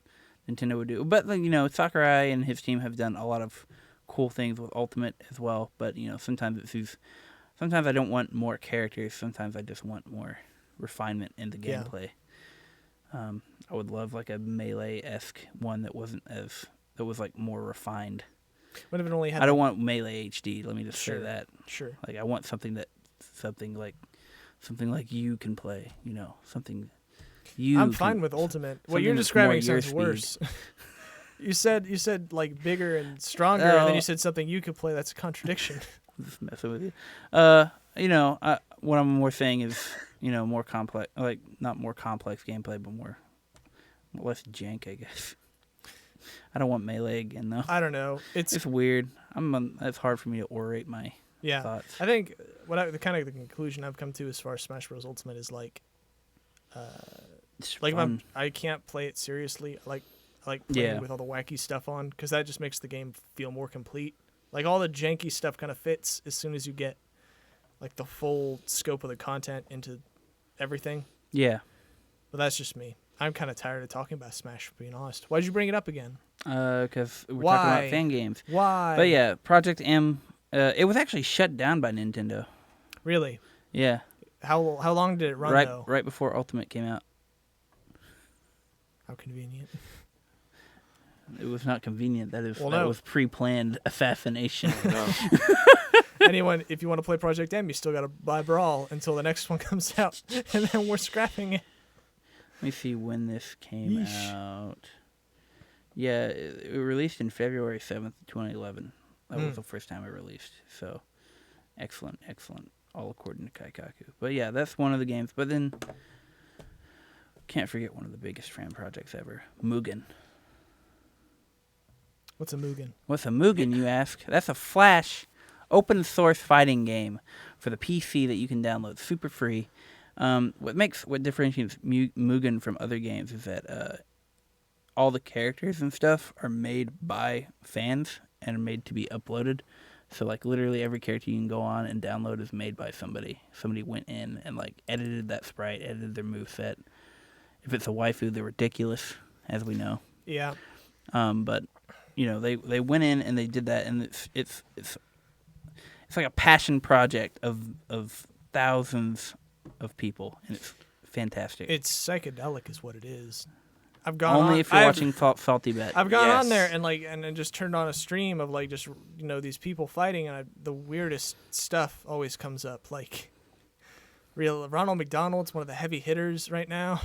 Nintendo would do. But like, you know, Sakurai and his team have done a lot of cool things with Ultimate as well. But you know, sometimes I don't want more characters. Sometimes I just want more refinement in the gameplay. I would love like a Melee-esque one that was like more refined. What if it only had? I don't want Melee HD. Let me just say that. Sure. Like I want something like you can play. You know, something. I'm fine with Ultimate. What you're describing sounds worse. You said like bigger and stronger, and then you said something you could play. That's a contradiction. Just messing with you. what I'm more saying is, more complex, like not more complex gameplay, but less jank, I guess. I don't want melee again, though. I don't know. It's weird. It's hard for me to orate my thoughts. I think the conclusion I've come to as far as Smash Bros. Ultimate is like Fun. I can't play it seriously. I like playing with all the wacky stuff on, because that just makes the game feel more complete. Like all the janky stuff kind of fits as soon as you get like the full scope of the content into everything. Yeah. But that's just me. I'm kind of tired of talking about Smash, being honest. Why'd you bring it up again? Because we're talking about fan games. Why? But yeah, Project M, it was actually shut down by Nintendo. Really? Yeah. How long did it run, though? Right before Ultimate came out. How convenient. It was not convenient. That no. was pre-planned assassination. Anyone, if you want to play Project M, you still got to buy Brawl until the next one comes out, and then we're scrapping it. Let me see when this came out. Yeah, it released in February 7th, 2011. That was the first time it released. So, excellent. All according to Kaikaku. But yeah, that's one of the games. But then, can't forget one of the biggest fan projects ever, Mugen. What's a Mugen? What's a Mugen, you ask? That's a Flash open source fighting game for the PC that you can download super free. What differentiates Mugen from other games is that all the characters and stuff are made by fans and are made to be uploaded. So like literally every character you can go on and download is made by somebody. Somebody went in and like edited that sprite, edited their moveset. If it's a waifu, they're ridiculous, as we know. Yeah. But they went in and they did that, and it's like a passion project of thousands of people, and it's fantastic. It's psychedelic, is what it is. I've gone only on, if you're watching Salty Bet. I've gone on there and then just turned on a stream of like just these people fighting, and the weirdest stuff always comes up. Like Ronald McDonald's one of the heavy hitters right now.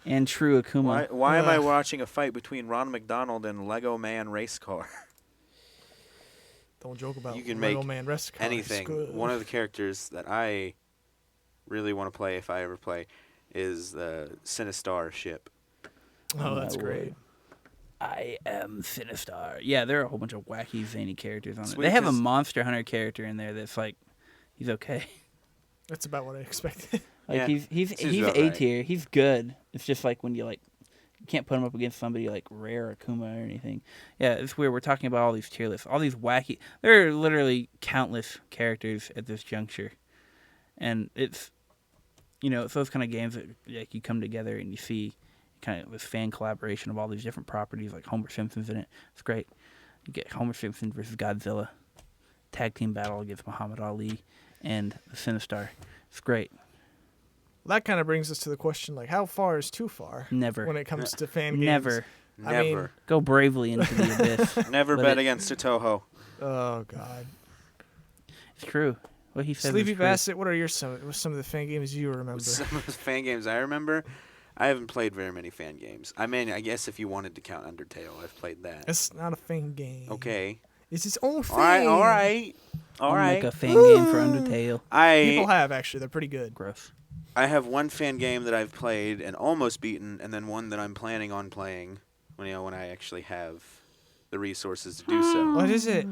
And True Akuma. Why am I watching a fight between Ronald McDonald and Lego Man Race Car? Don't joke about You can Lego make Man Race Car. anything. One of the characters that I really want to play, if I ever play, is the Sinistar ship. Oh, that's great. I am Sinistar. Yeah, there are a whole bunch of wacky, zany characters on it. Sweet, They have a 'cause- Monster Hunter character in there that's like, he's okay. That's about what I expected. Like Yeah, he's seems about A right. tier. He's good. It's just like when you can't put him up against somebody like Rare or Akuma or anything. Yeah, it's weird. We're talking about all these tier lists, all these wacky. There are literally countless characters at this juncture, and it's it's those kind of games that like you come together and you see kind of this fan collaboration of all these different properties, like Homer Simpson's in it. It's great. You get Homer Simpson versus Godzilla, tag team battle against Muhammad Ali and the Sinistar. It's great. That kind of brings us to the question, like, how far is too far? Never. When it comes to fan games. Never. I mean- Never. Go bravely into the abyss. Never Let bet it- against a Toho. Oh, God. It's true. What he said Sleepy was true. Bassett, what are some of the fan games you remember? Some of the fan games I remember, I haven't played very many fan games. I mean, I guess if you wanted to count Undertale, I've played that. It's not a fan game. Okay. It's its own thing. All right. I'll make a fan game for Undertale. People have, actually. They're pretty good. Gross. I have one fan game that I've played and almost beaten, and then one that I'm planning on playing when I actually have the resources to do so. What is it?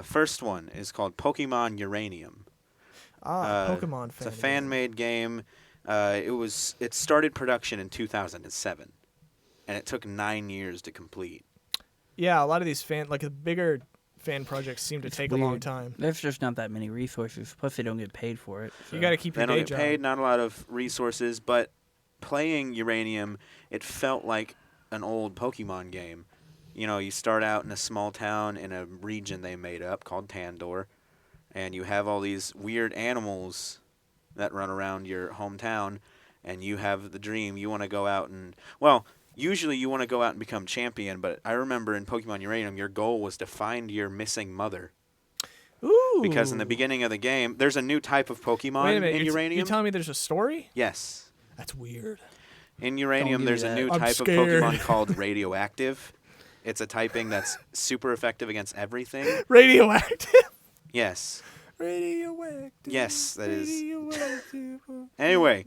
First one is called Pokemon Uranium. Pokemon fan. It's a fan-made game. It started production in 2007, and it took 9 years to complete. Yeah, a lot of these the bigger fan projects seem to take a long weird. time. There's just not that many resources. Plus, they don't get paid for it. You got to keep They your don't day get job. paid, not a lot of resources, but playing Uranium, it felt like an old Pokemon game. You start out in a small town in a region they made up called Tandor, and you have all these weird animals that run around your hometown, and you have the dream. You want to go out and, usually you want to go out and become champion, but I remember in Pokemon Uranium, your goal was to find your missing mother. Ooh. Because in the beginning of the game, there's a new type of Pokemon Wait a minute, in you're Uranium. telling me there's a story? Yes. That's weird. In Uranium, give me there's a that. new I'm type scared. of Pokemon called Radioactive. It's a typing that's super effective against everything. Radioactive? Yes. Radioactive. Yes, that is. Radioactive. Anyway,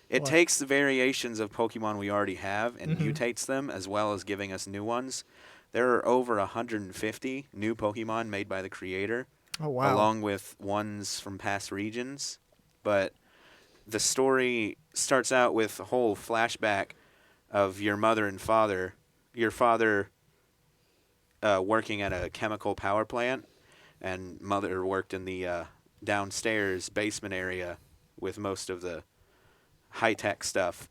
it What? takes the variations of Pokemon we already have and Mhm. mutates them, as well as giving us new ones. There are over 150 new Pokemon made by the creator, Oh wow. along with ones from past regions. But the story starts out with a whole flashback of your mother and father. Your father working at a chemical power plant, and mother worked in the downstairs basement area with most of the high-tech stuff.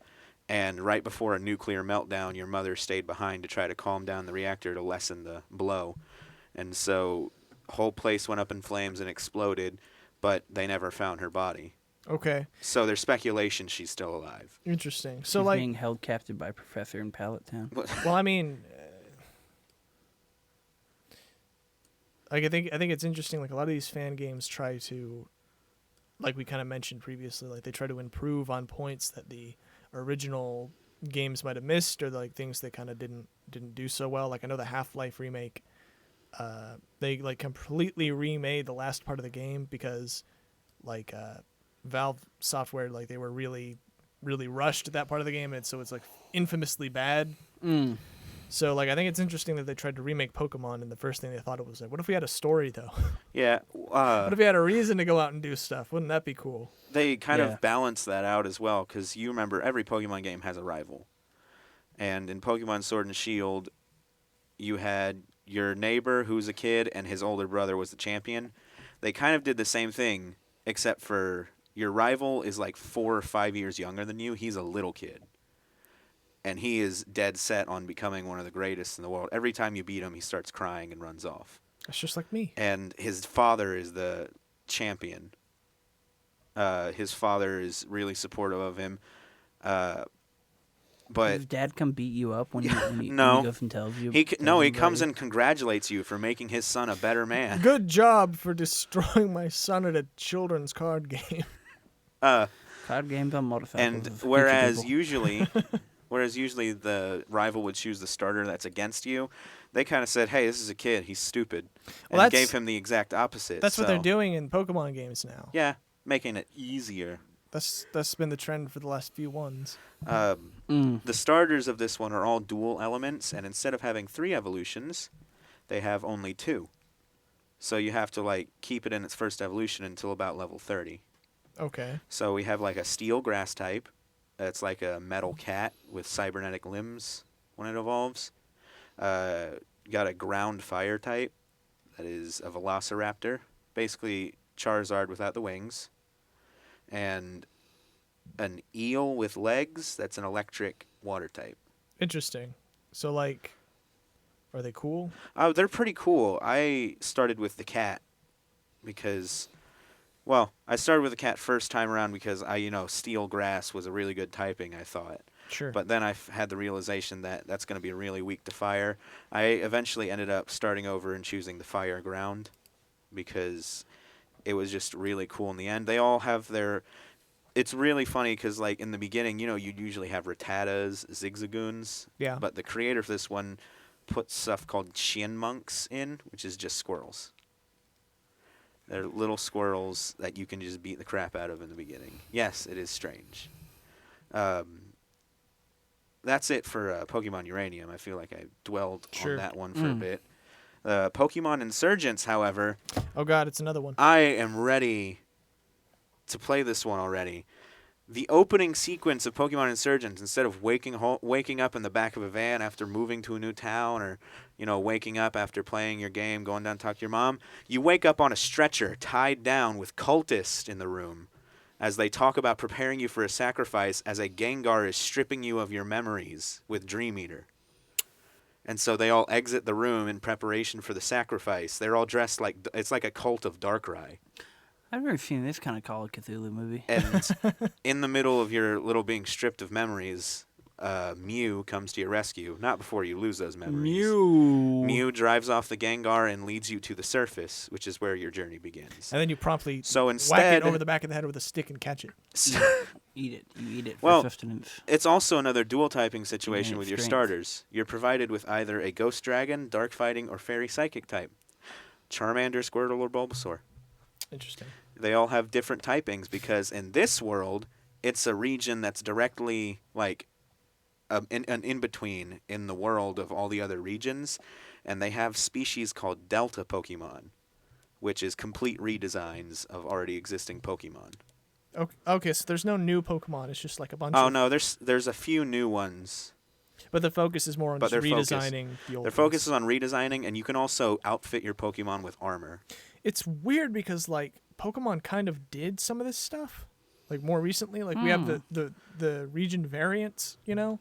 And right before a nuclear meltdown, your mother stayed behind to try to calm down the reactor to lessen the blow. And so whole place went up in flames and exploded, but they never found her body. Okay. So there's speculation she's still alive. Interesting. So She's like, being held captive by Professor in Pallet Town. well, I mean, like I think it's interesting. Like a lot of these fan games try to, like we kind of mentioned previously, like they try to improve on points that the original games might have missed, or like things they kind of didn't do so well. Like I know the Half-Life remake, they like completely remade the last part of the game because like Valve software, like they were really rushed at that part of the game, and so it's like infamously bad. So like I think it's interesting that they tried to remake Pokemon, and the first thing they thought it was like, what if we had a story though? Yeah. What if we had a reason to go out and do stuff? Wouldn't that be cool? They kind Yeah. of balance that out as well, because you remember every Pokemon game has a rival. And in Pokemon Sword and Shield, you had your neighbor who's a kid and his older brother was the champion. They kind of did the same thing, except for your rival is like 4 or 5 years younger than you. He's a little kid. And he is dead set on becoming one of the greatest in the world. Every time you beat him, he starts crying and runs off. It's just like me. And his father is the champion. His father is really supportive of him. But Does Dad come beat you up when he No. goes and tells you? he tells you about comes you? and congratulates you for making his son a better man. Good job for destroying my son at a children's card game. Card games on motorcycles. And is future whereas people. usually the rival would choose the starter that's against you, they kind of said, "Hey, this is a kid. He's stupid," Well, and that's- gave him the exact opposite. That's what they're So, doing in Pokemon games now. Yeah, making it easier. That's been the trend for the last few ones. The starters of this one are all dual elements, and instead of having 3 evolutions, they have only 2. So you have to like keep it in its first evolution until about level 30. Okay. So we have like a steel grass type. That's like a metal cat with cybernetic limbs when it evolves. Got a ground fire type. That is a velociraptor. Basically Charizard without the wings. And an eel with legs. That's an electric water type. Interesting. So like, are they cool? Oh, they're pretty cool. I started with the cat because, well, I started with the cat first time around because steel grass was a really good typing, I thought. Sure. But then I had the realization that that's going to be really weak to fire. I eventually ended up starting over and choosing the fire ground because it was just really cool in the end. They all have their... It's really funny because, like, in the beginning, you'd usually have Rattatas, Zigzagoons. Yeah. But the creator of this one put stuff called Chinmunks in, which is just squirrels. They're little squirrels that you can just beat the crap out of in the beginning. Yes, it is strange. That's it for Pokemon Uranium. I feel like I dwelled Sure. on that one for a bit. Pokemon Insurgents, however, Oh God, it's another one. I am ready to play this one already. The opening sequence of Pokemon Insurgents, instead of waking up in the back of a van after moving to a new town, or waking up after playing your game, going down to talk to your mom, you wake up on a stretcher tied down with cultists in the room as they talk about preparing you for a sacrifice as a Gengar is stripping you of your memories with Dream Eater. And so they all exit the room in preparation for the sacrifice. They're all dressed like... It's like a cult of Darkrai. I've never seen this kind of Call of Cthulhu movie. And in the middle of your little being stripped of memories, Mew comes to your rescue. Not before you lose those memories. Mew drives off the Gengar and leads you to the surface, which is where your journey begins. And then you promptly So whack instead... it over the back of the head with a stick and catch it. Eat it. You eat it for Well, sustenance. It's also another dual typing situation Gain with your strength. starters. You're provided with either a Ghost Dragon, Dark Fighting, or Fairy Psychic type. Charmander, Squirtle, or Bulbasaur. Interesting. They all have different typings because in this world, it's a region that's directly like an in-between in the world of all the other regions, and they have species called Delta Pokemon, which is complete redesigns of already existing Pokemon. Okay, so there's no new Pokemon. It's just like a bunch Oh of... no, there's a few new ones. But the focus is more on But just their focus- redesigning the old Their focus ones. is on redesigning, and you can also outfit your Pokemon with armor. It's weird because, like, Pokemon kind of did some of this stuff. Like, more recently. Like, we have the region variants, you know?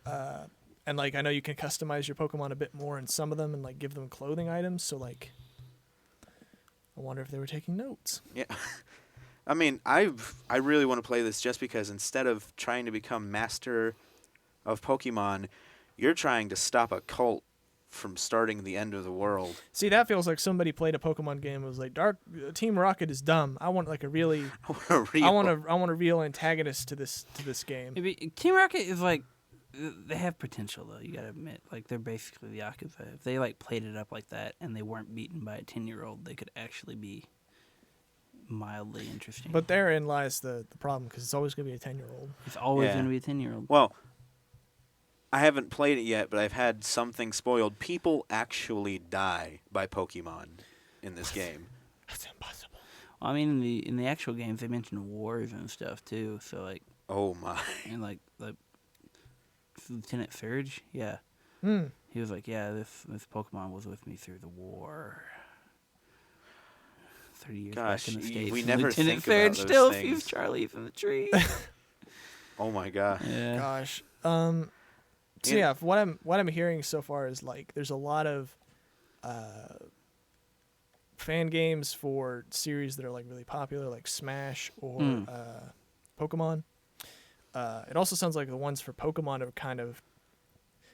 And, like, I know you can customize your Pokemon a bit more in some of them and, like, give them clothing items. So, like, I wonder if they were taking notes. Yeah. I mean, I really want to play this just because instead of trying to become master of Pokemon, you're trying to stop a cult from starting the end of the world. See, that feels like somebody played a Pokemon game and was like, Team Rocket is dumb. I want, like, a really... I want a real antagonist to this game. Team Rocket is like, they have potential though. You gotta admit, like they're basically the Yakuza. If they like played it up like that and they weren't beaten by a 10-year-old, they could actually be mildly interesting. But therein lies the problem, because it's always going to be a 10-year-old. It's always Yeah. going to be a 10-year-old. Well, I haven't played it yet, but I've had something spoiled. People actually die by Pokemon in this game. That's impossible. Well, I mean, in the actual games, they mention wars and stuff too. So like, Oh my. and like Lieutenant Surge, yeah, Hmm. he was like, yeah, this Pokemon was with me through the war. 30 years Gosh, back in the y- States. we and never Lieutenant think about Surge those still things. sees Charlie from the tree. Oh my god. Yeah. Gosh. So yeah, what I'm hearing so far is like there's a lot of fan games for series that are like really popular, like Smash or Pokemon. It also sounds like the ones for Pokemon are kind of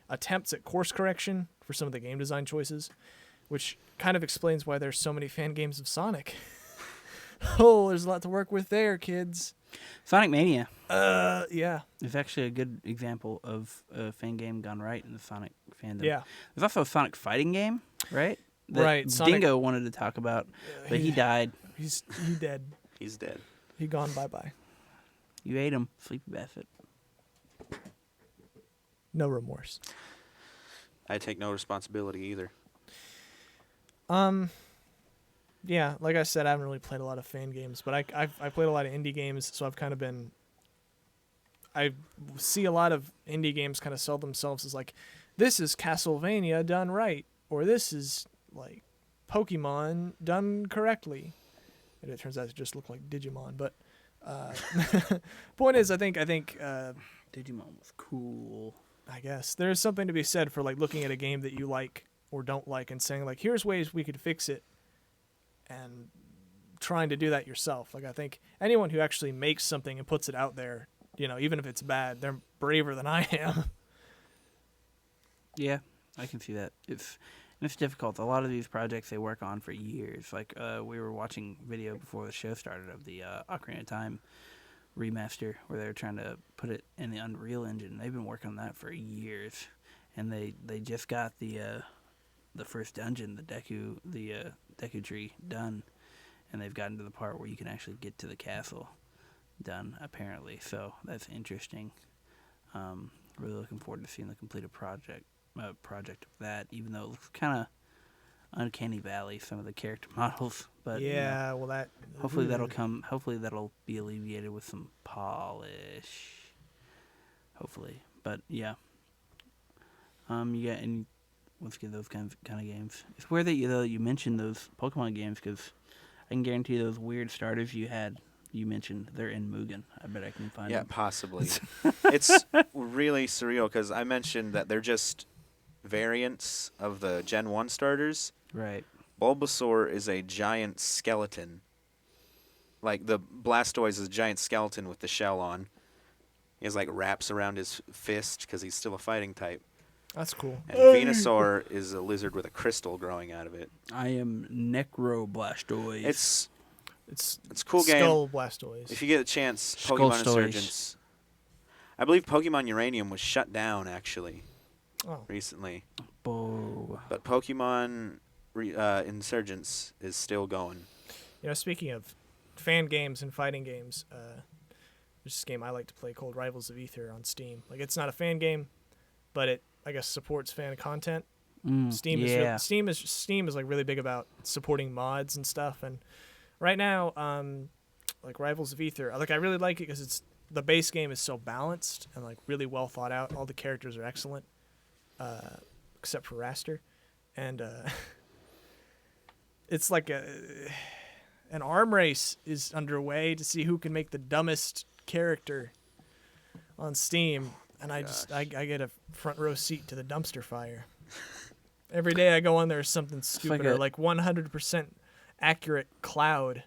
attempts at course correction for some of the game design choices, which kind of explains why there's so many fan games of Sonic. Oh, there's a lot to work with there, kids. Sonic Mania Yeah. is actually a good example of a fan game gone right in the Sonic fandom. Yeah. There's also a Sonic fighting game, right? That Right, Sonic- Dingo wanted to talk about, but he died. He dead. He's dead. He gone bye-bye. You ate him, Sleepy Basset. No remorse. I take no responsibility either. Yeah, like I said, I haven't really played a lot of fan games, but I've played a lot of indie games, so I've kind of been... I see a lot of indie games kind of sell themselves as like, this is Castlevania done right, or this is like Pokemon done correctly. And it turns out to just look like Digimon, but point is, I think Digimon was cool. I guess there's something to be said for like looking at a game that you like or don't like and saying like, here's ways we could fix it, and trying to do that yourself. Like I think anyone who actually makes something and puts it out there, you know, even if it's bad, they're braver than I am. Yeah, I can see that. It's difficult. A lot of these projects they work on for years. Like we were watching video before the show started of the Ocarina of Time remaster, where they were trying to put it in the Unreal Engine. They've been working on that for years, and they just got the first dungeon, the Deku Tree, done, and they've gotten to the part where you can actually get to the castle done, apparently. So that's interesting. Really looking forward to seeing the completed project of that, even though it looks kind of uncanny valley, some of the character models. But Yeah, well that... hopefully that'll be alleviated with some polish. Hopefully. But yeah. You got any... Let's get those kind of games. It's weird that you mentioned those Pokemon games, because I can guarantee those weird starters you mentioned, they're in Mugen. I bet I can find Yeah, them. possibly. It's really surreal because I mentioned that they're just variants of the Gen 1 starters. Right. Bulbasaur is a giant skeleton. Like, the Blastoise is a giant skeleton with the shell on. He has, like, wraps around his fist because he's still a fighting type. That's cool. And Venusaur is a lizard with a crystal growing out of it. I am Necroblastoise. It's It's a cool game. Skull Blastoise. If you get a chance, Skull Pokemon Stories. Insurgents. I believe Pokemon Uranium was shut down, actually, Oh. recently. Bo. But Pokemon Insurgents is still going. Speaking of fan games and fighting games, there's this game I like to play called Rivals of Aether on Steam. Like, it's not a fan game, but it, I guess, supports fan content. Steam is like really big about supporting mods and stuff. And right now, like Rivals of Aether, like I really like it because the base game is so balanced and like really well thought out. All the characters are excellent, except for Raster, and it's like an arm race is underway to see who can make the dumbest character on Steam, and I get a front row seat to the dumpster fire. Every day I go on, there's something stupid, or like 100% accurate Cloud.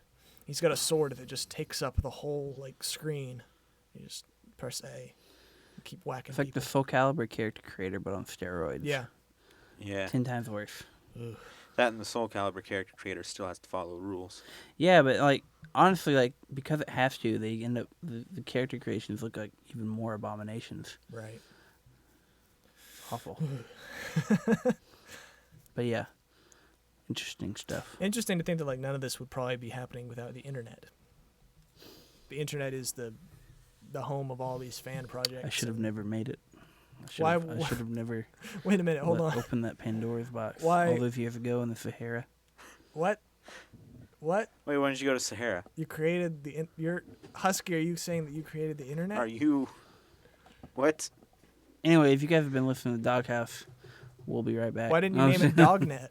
He's got a sword that just takes up the whole like screen. You just press A, and keep whacking. It's like people. the Soul Calibur character creator, but on steroids. Yeah. Yeah. 10 times worse. Ugh. That and the Soul Calibur character creator still has to follow rules. Yeah, but like honestly, like because it has to, they end up the character creations look like even more abominations. Right. Awful. But yeah, interesting stuff. Interesting to think that like none of this would probably be happening without the internet. The internet is the home of all these fan projects. I should have never made it. I should have never. Wait a minute, hold on. Opened that Pandora's box Why? all those years ago in the Sahara. What? Wait, when did you go to Sahara? You created you're Husky, are you saying that you created the internet? Are you... What? Anyway, if you guys have been listening to Doghouse, we'll be right back. Why didn't you name it Dognet?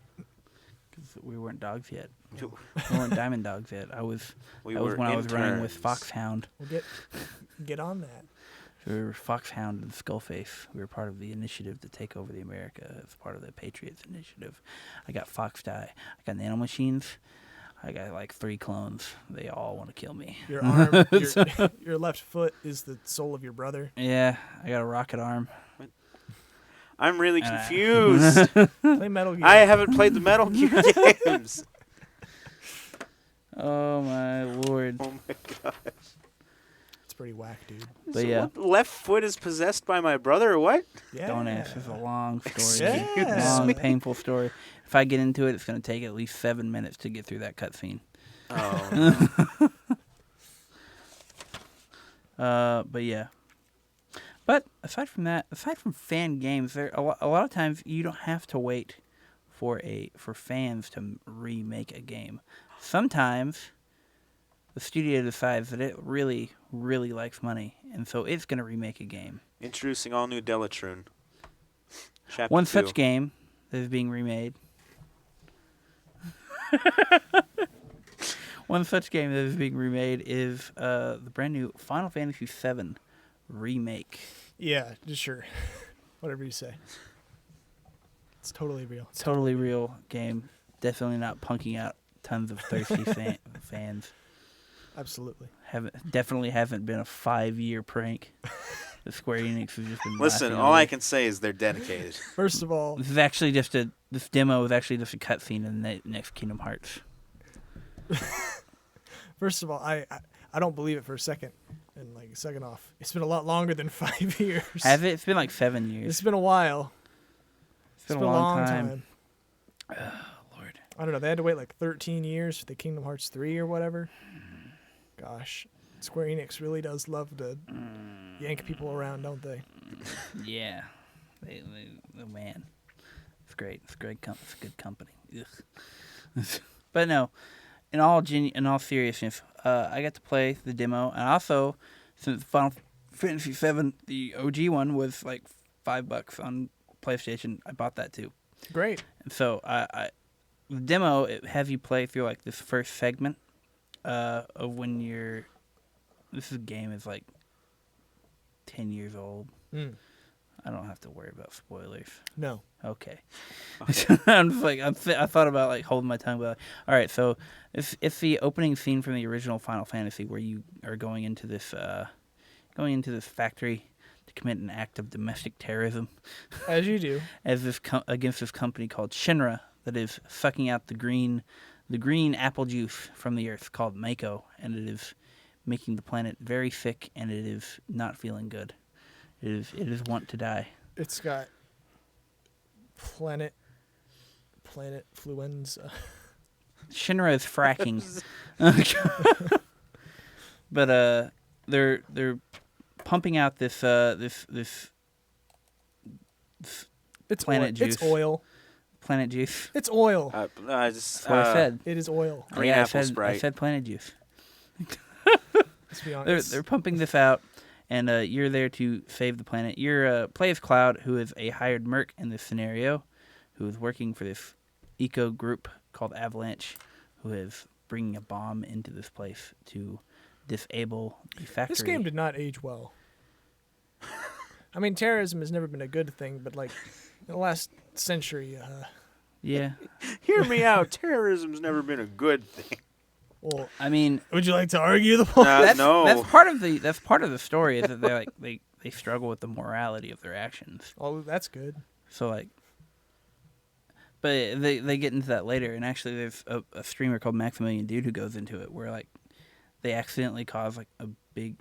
Because we weren't dogs yet. We weren't diamond dogs yet. I was We when were I was running with interns. Foxhound. Well, get on that. So we were Foxhound and Skullface. We were part of the initiative to take over the America as part of the Patriots initiative. I got Fox Die. I got nanomachines. I got like 3 clones. They all want to kill me. Your arm, your left foot is the soul of your brother. Yeah, I got a rocket arm. I'm really confused. Play Metal Gear. I haven't played the Metal Gear games. Oh my lord. Oh my god. It's pretty whack, dude. But So yeah, what, the left foot is possessed by my brother or what? Yeah. don't ask. It's a long story. Yeah. Long, painful story. If I get into it, it's going to take at least 7 minutes to get through that cutscene. Oh. But yeah. But aside from that, aside from fan games, there a lot of times you don't have to wait for fans to remake a game. Sometimes the studio decides that it really, really likes money, and so it's going to remake a game. Introducing all new Delatrune. Chapter One 2. such game that is being remade. One such game that is being remade is the brand new Final Fantasy VII Remake. Yeah, just sure. Whatever you say. It's totally real. Totally real game. Definitely not punking out tons of thirsty fans. Absolutely. Definitely haven't been a 5-year prank. The Square Enix has just been Listen, laughing all over. I can say is they're dedicated. First of all, This demo is actually just a cutscene in the next Kingdom Hearts. First of all, I don't believe it for a second. And like second off, it's been a lot longer than 5 years. Has it? It's been like 7 years. It's been a while. It's been a long time. Oh, Lord. I don't know. They had to wait like 13 years for the Kingdom Hearts 3 or whatever. Gosh, Square Enix really does love to yank people around, don't they? Yeah. Oh, man. It's great. It's great. It's a good company. Ugh. But no, in all seriousness, I got to play the demo, and also since Final Fantasy VII, the OG one, was like $5 on PlayStation, I bought that too. Great. And so the demo it have you play through like this first segment of when this game is like 10 years old. Mm. I don't have to worry about spoilers. No. Okay. I'm just like I thought about like holding my tongue, but like, all right. So it's the opening scene from the original Final Fantasy where you are going into this factory to commit an act of domestic terrorism. As you do. As against this company called Shinra that is sucking out the green apple juice from the earth called Mako, and it is making the planet very sick, and it is not feeling good. It is want to die. It's got planet fluenza. Shinra is fracking. But they're pumping out this It's planet oil. juice. It's oil. Planet juice. It's oil. That's what I said. It is oil. Green Yeah, apple I Sprite. said planet juice. Let's be honest. They're pumping this out, and you're there to save the planet. You're play as Cloud, who is a hired merc in this scenario, who is working for this eco group called Avalanche, who is bringing a bomb into this place to disable the factory. This game did not age well. I mean, terrorism has never been a good thing, but like in the last century, Yeah, Hear me out. Terrorism's never been a good thing. well, I mean, would you like to argue the point? No. that's part of the story is that they struggle with the morality of their actions. Oh, that's good. So like, but they get into that later, and actually there's a streamer called Maximilian Dude who goes into it where like they accidentally cause like a big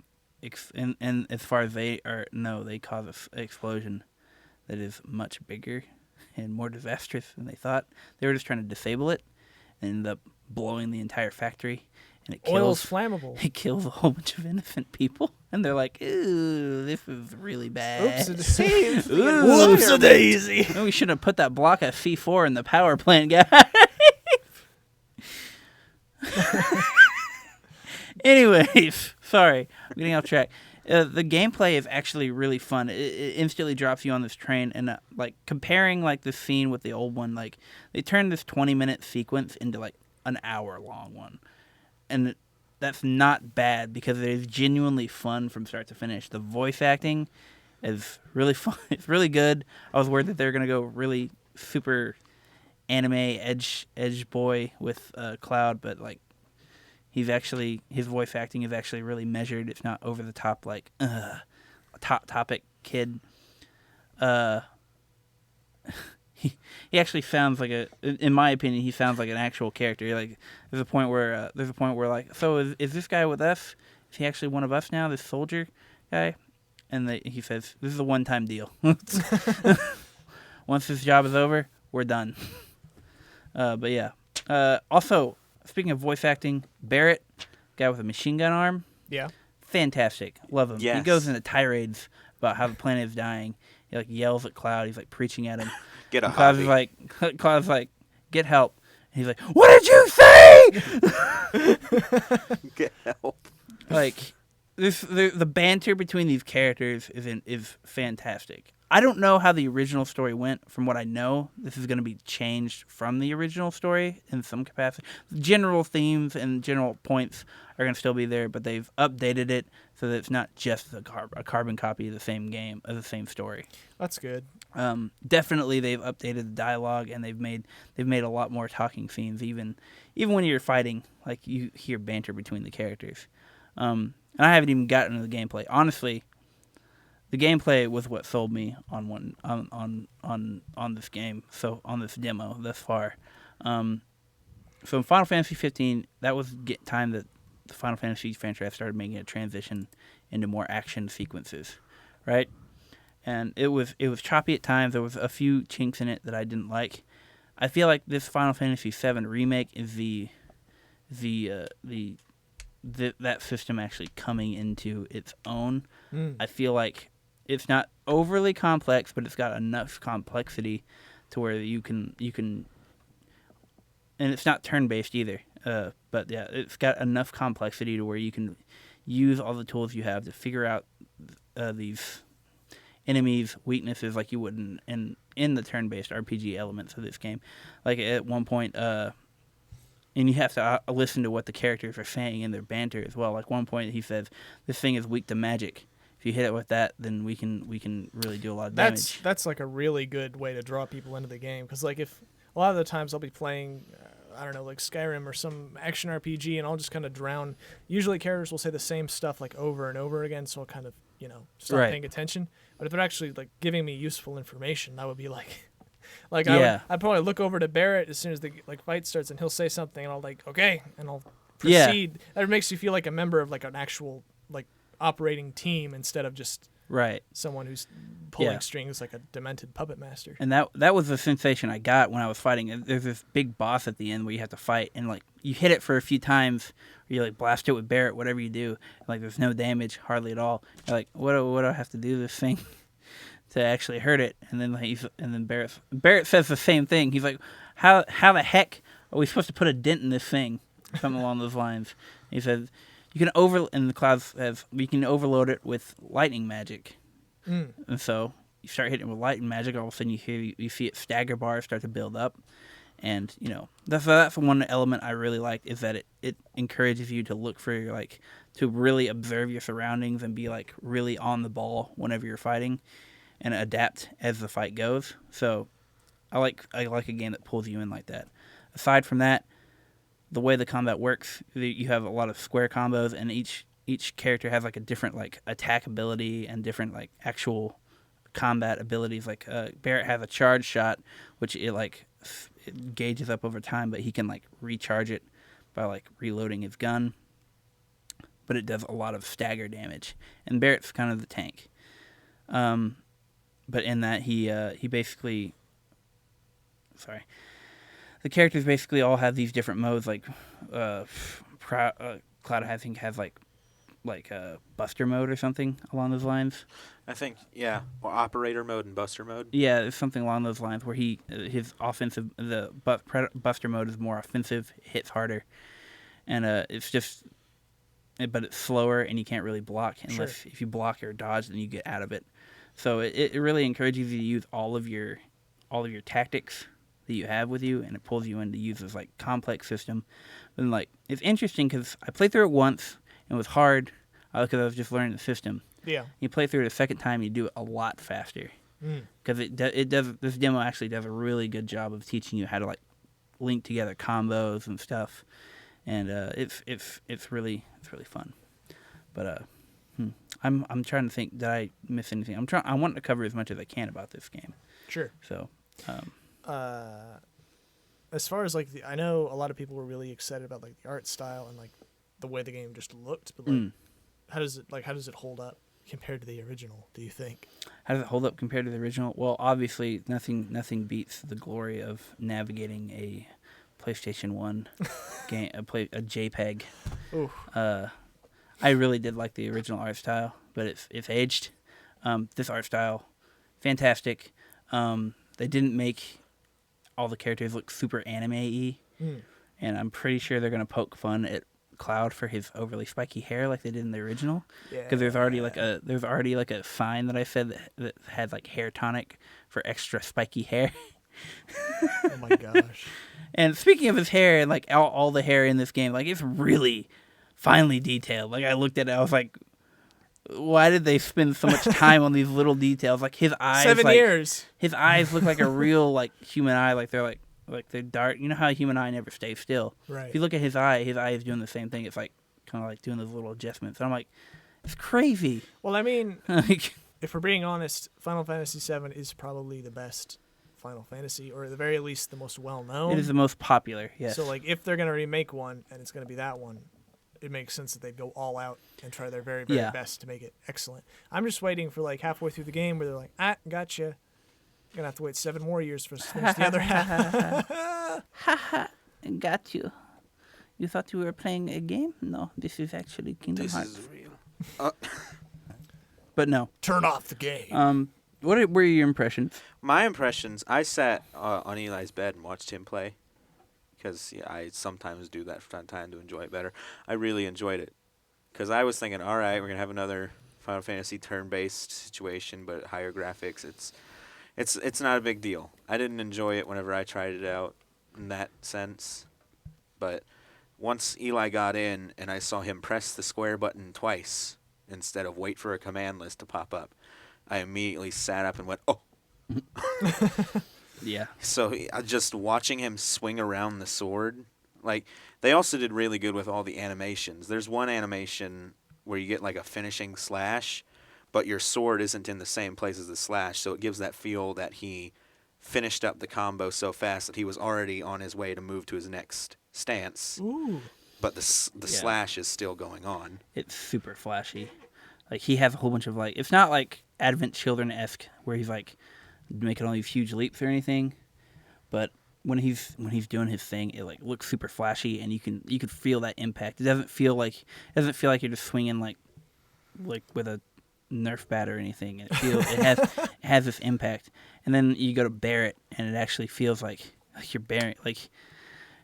and as far as they cause an explosion that is much bigger and more disastrous than they thought. They were just trying to disable it and ended up blowing the entire factory, and it Oil's kills flammable. it kills a whole bunch of innocent people, and they're like, "Ooh, this is really bad." Whoops a daisy. No, we should have put that block of C4 in the power plant, guys. Anyways, sorry, I'm getting off track. The gameplay is actually really fun. It instantly drops you on this train, and like comparing like the scene with the old one, like they turned this 20-minute sequence into like an hour-long one, and that's not bad because it is genuinely fun from start to finish. The voice acting is really fun. It's really good. I was worried that they were gonna go really super anime edge boy with Cloud, but like. His voice acting is actually really measured. It's not over the top like topic kid. He actually sounds like in my opinion, he sounds like an actual character. Like there's a point where like, so is this guy with us? Is he actually one of us now? This soldier guy? And he says this is a one-time deal. Once this job is over, we're done. But yeah. Also. Speaking of voice acting, Barrett, guy with a machine gun arm, Yeah. fantastic. Love him. Yes. He goes into tirades about how the planet is dying. He like yells at Cloud. He's like preaching at him. Get a And Cloud's hobby. Cloud's like, get help. And he's like, what did you say? Get help. Like the banter between these characters is fantastic. I don't know how the original story went. From what I know, this is going to be changed from the original story in some capacity. General themes and general points are going to still be there, but they've updated it so that it's not just a carbon copy of the same game, of the same story. That's good. Definitely, they've updated the dialogue and they've made a lot more talking scenes. Even when you're fighting, like you hear banter between the characters. And I haven't even gotten into the gameplay. Honestly, the gameplay was what sold me on this game. So on this demo thus far. So in Final Fantasy 15, that was time that the Final Fantasy franchise started making a transition into more action sequences, right? And it was choppy at times. There was a few chinks in it that I didn't like. I feel like this Final Fantasy 7 remake is that system actually coming into its own. I feel like it's not overly complex, but it's got enough complexity to where you can, and it's not turn-based either. But yeah, it's got enough complexity to where you can use all the tools you have to figure out these enemies' weaknesses like you would in the turn-based RPG elements of this game. Like at one point, and you have to listen to what the characters are saying in their banter as well. Like one point he says, "This thing is weak to magic. If you hit it with that, then we can really do a lot of damage." That's like a really good way to draw people into the game, because like if a lot of the times I'll be playing I don't know, like Skyrim or some action RPG, and I'll just kind of drown. Usually characters will say the same stuff like over and over again, so I'll kind of, stop Right. paying attention. But if they're actually like giving me useful information, that would be like Yeah. I'd probably look over to Barrett as soon as the fight starts, and he'll say something, and I'll like, okay, and I'll Yeah. proceed. That makes you feel like a member of like an actual like operating team instead of just Right. someone who's pulling Yeah. strings like a demented puppet master. And that was the sensation I got when I was fighting. There's this big boss at the end where you have to fight, and like you hit it for a few times, or you like blast it with Barrett, whatever you do. And, like there's no damage hardly at all. You're like, what do I have to do this thing to actually hurt it? And then Barrett says the same thing. He's like, how the heck are we supposed to put a dent in this thing? Something along those lines. He says you can we can overload it with lightning magic. And so you start hitting it with lightning magic, all of a sudden you see its stagger bars start to build up. And, that's one element I really like, is that it encourages you to look for to really observe your surroundings and be like really on the ball whenever you're fighting and adapt as the fight goes. So I like a game that pulls you in like that. Aside from that, the way the combat works, you have a lot of square combos, and each character has like a different like attack ability and different like actual combat abilities. Like Barrett has a charge shot, which it gauges up over time, but he can like recharge it by like reloading his gun. But it does a lot of stagger damage, and Barrett's kind of the tank. But in that he basically, the characters basically all have these different modes. Like Cloud, I think, has like a Buster mode or something along those lines. I think, yeah, or operator mode and Buster mode. Yeah, it's something along those lines where his offensive, Buster mode is more offensive, hits harder, and but it's slower and you can't really block unless if you block or dodge, then you get out of it. So it really encourages you to use all of your tactics that you have with you, and it pulls you in to use this like complex system. And like it's interesting because I played through it once and it was hard because I was just learning the system. Yeah. You play through it a second time, you do it a lot faster because it does. This demo actually does a really good job of teaching you how to like link together combos and stuff, and it's really fun. But I'm trying to think, did I miss anything? I want to cover as much as I can about this game. Sure. So. As far as like I know a lot of people were really excited about like the art style and like the way the game just looked, but like how does it hold up compared to the original, do you think? How does it hold up compared to the original? Well, obviously nothing beats the glory of navigating a PlayStation 1 game, a JPEG. Ooh. I really did like the original art style, but it's aged. This art style, fantastic. They didn't make all the characters look super anime-y, and I'm pretty sure they're gonna poke fun at Cloud for his overly spiky hair like they did in the original. Because there's already like a sign that I said that had like hair tonic for extra spiky hair. Oh my gosh. And speaking of his hair and like all the hair in this game, like it's really finely detailed. Like I looked at it, I was like, why did they spend so much time on these little details? Like his eyes, 7 years. His eyes look like a real like human eye. Like they're dark. You know how a human eye never stays still. Right. If you look at his eye is doing the same thing. It's like kind of like doing those little adjustments. And I'm like, it's crazy. Well, I mean, Like, if we're being honest, Final Fantasy VII is probably the best Final Fantasy, or at the very least the most well-known. it is the most popular. Yes. So like if they're going to remake one and it's going to be that one, it makes sense that they go all out and try their very, very best to make it excellent. I'm just waiting for like halfway through the game where they're like, gotcha. You're going to have to wait 7 more years for us to finish the other half. Got you. You thought you were playing a game? No, this is actually Kingdom This Hearts. is real. But no. Turn off the game. What were your impressions? My impressions, I sat on Eli's bed and watched him play. Because I sometimes do that from time to time to enjoy it better. I really enjoyed it. Because I was thinking, all right, we're going to have another Final Fantasy turn-based situation, but higher graphics. It's not a big deal. I didn't enjoy it whenever I tried it out in that sense. But once Eli got in and I saw him press the square button twice instead of wait for a command list to pop up, I immediately sat up and went, oh. Yeah. So just watching him swing around the sword, like they also did really good with all the animations. There's one animation where you get like a finishing slash, but your sword isn't in the same place as the slash, so it gives that feel that he finished up the combo so fast that he was already on his way to move to his next stance. Ooh. But the slash is still going on. It's super flashy. Like he has a whole bunch of like, it's not like Advent Children-esque where he's like making all these huge leaps or anything, but when he's doing his thing, it like looks super flashy, and you can feel that impact. It doesn't feel like you're just swinging like with a Nerf bat or anything. It has this impact. And then you go to bear it, and it actually feels like you're bearing, like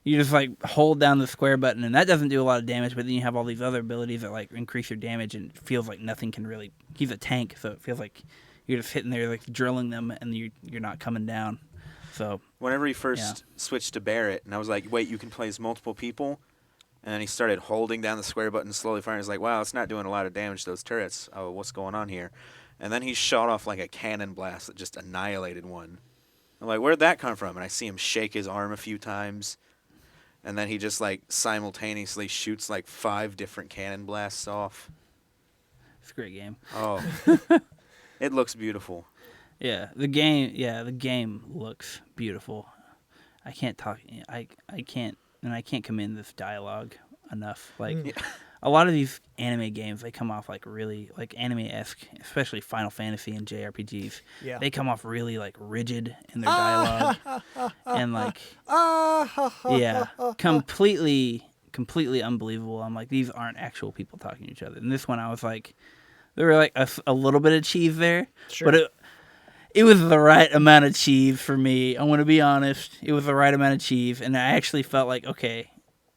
you just like hold down the square button, and that doesn't do a lot of damage. But then you have all these other abilities that like increase your damage, and it feels like nothing can really. He's a tank, so it feels like you're just hitting there, like drilling them, and you're not coming down. So whenever he first switched to Barrett, and I was like, wait, you can play as multiple people? And then he started holding down the square button, slowly firing. I was like, wow, it's not doing a lot of damage to those turrets. Oh, what's going on here? And then he shot off like a cannon blast that just annihilated one. I'm like, where'd that come from? And I see him shake his arm a few times. And then he just like simultaneously shoots like 5 different cannon blasts off. it's a great game. Oh, it looks beautiful. Yeah, the game looks beautiful. I can't talk. I can't commend this dialogue enough. Like a lot of these anime games, they come off like really like anime-esque, especially Final Fantasy and JRPGs. Yeah. They come off really like rigid in their dialogue and like completely unbelievable. I'm like, these aren't actual people talking to each other. And this one, I was like, there were like a little bit of cheese there, Sure. but it was the right amount of cheese for me. I want to be honest. It was the right amount of cheese, and I actually felt like, okay,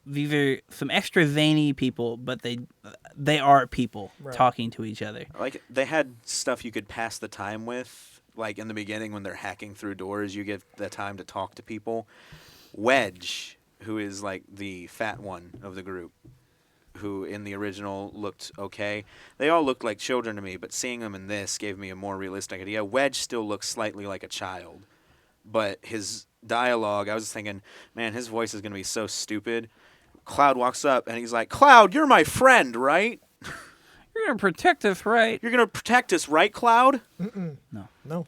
these are some extra zany people, but they are people talking to each other. Like, they had stuff you could pass the time with. Like, in the beginning when they're hacking through doors, you get the time to talk to people. Wedge, who is, like, the fat one of the group, who in the original looked okay. They all looked like children to me, but seeing them in this gave me a more realistic idea. Wedge still looks slightly like a child, but his dialogue, I was thinking, man, his voice is going to be so stupid. Cloud walks up, and he's like, Cloud, you're my friend, right? You're going to protect us, right? You're going to protect us, right, Cloud? No.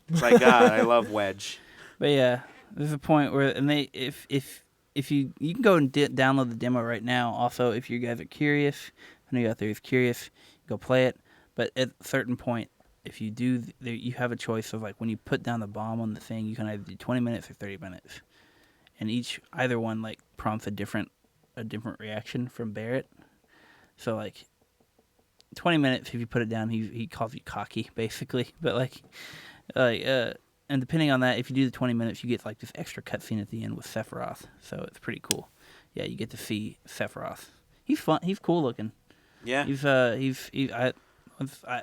It's like, God, I love Wedge. But yeah, there's a point where, and if you can go and download the demo right now. Also, if you guys are curious, I know you out there is curious, go play it. But at a certain point, if you do, you have a choice of like when you put down the bomb on the thing, you can either do 20 minutes or 30 minutes, and either one like prompts a different reaction from Barrett. So like 20 minutes, if you put it down, he calls you cocky basically. But and depending on that, if you do the 20 minutes, you get like this extra cutscene at the end with Sephiroth. So it's pretty cool. Yeah, you get to see Sephiroth. He's fun. He's cool looking. Yeah. I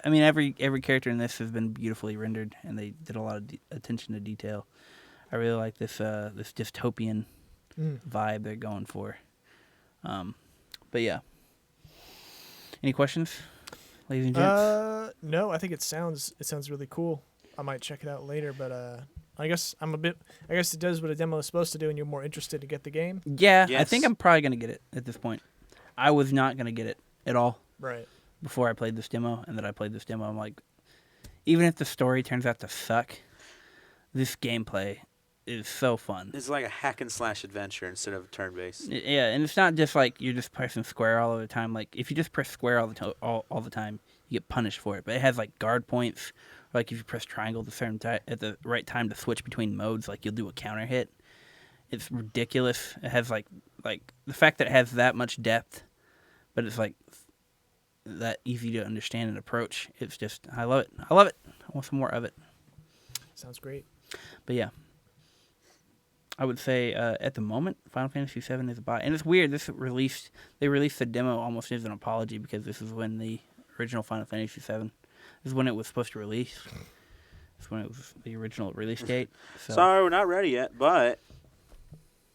mean, every character in this has been beautifully rendered, and they did a lot of attention to detail. I really like this dystopian vibe they're going for. But yeah. Any questions, ladies and gents? No, I think it sounds really cool. I might check it out later, but I guess it does what a demo is supposed to do, and you're more interested to get the game. Yeah, Yes. I think I'm probably gonna get it at this point. I was not gonna get it at all Right. before I played this demo, and then I played this demo. I'm like, even if the story turns out to suck, this gameplay is so fun. It's like a hack and slash adventure instead of turn-based. Yeah, and it's not just like you're just pressing square all the time. Like if you just press square all the time, you get punished for it. But it has like guard points. Or like if you press triangle at the right time to switch between modes, like you'll do a counter hit. It's ridiculous. It has like the fact that it has that much depth, but it's like that easy to understand and approach. It's just I love it. I want some more of it. Sounds great. But yeah, I would say at the moment, Final Fantasy VII is a buy. And it's weird. They released the demo almost as an apology because this is when the original Final Fantasy VII. This is when it was supposed to release. This is when it was the original release date. So Sorry, we're not ready yet, but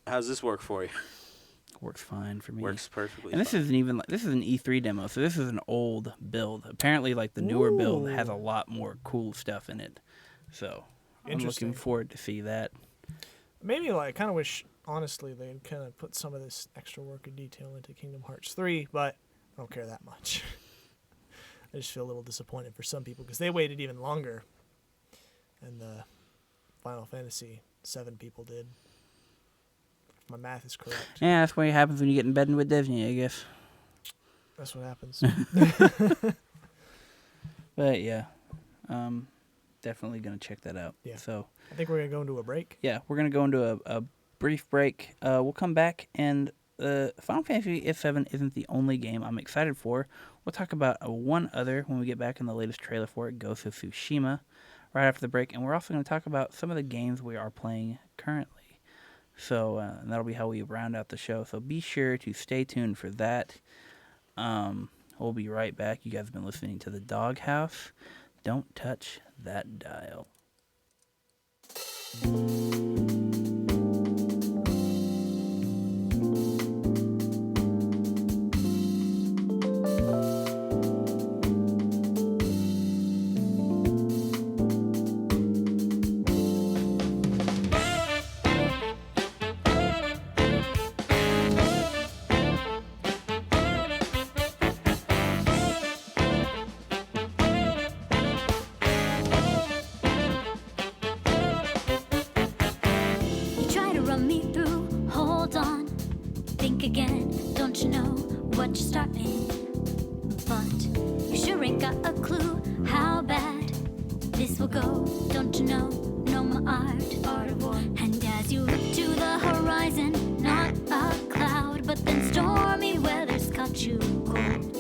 how's this work for you? works fine for me. Works perfectly And this fine. isn't even this is an E3 demo, so this is an old build. Apparently, like the newer build has a lot more cool stuff in it. So I'm Interesting. looking forward to see that. Maybe I kind of wish, honestly, they'd kind of put some of this extra work and detail into Kingdom Hearts 3, but I don't care that much. I just feel a little disappointed for some people because they waited even longer, and the Final Fantasy 7 people did. If my math is correct. Yeah, that's what happens when you get in bed with Disney, I guess. That's what happens. But yeah, definitely gonna check that out. Yeah. So I think we're gonna go into a break. yeah, we're gonna go into a brief break. We'll come back, and Final Fantasy VII isn't the only game I'm excited for. We'll talk about one other when we get back in the latest trailer for it, Ghost of Tsushima, right after the break. And we're also going to talk about some of the games we are playing currently. So and that'll be how we round out the show. So be sure to stay tuned for that. We'll be right back. You guys have been listening to The Doghouse. Don't touch that dial. You try to run me through, hold on, think again, don't you know what you're starting? But you sure ain't got a clue how bad this will go, don't you know? Know my art of war. And as you look to the horizon, not a cloud, but then stormy weather's caught you cold.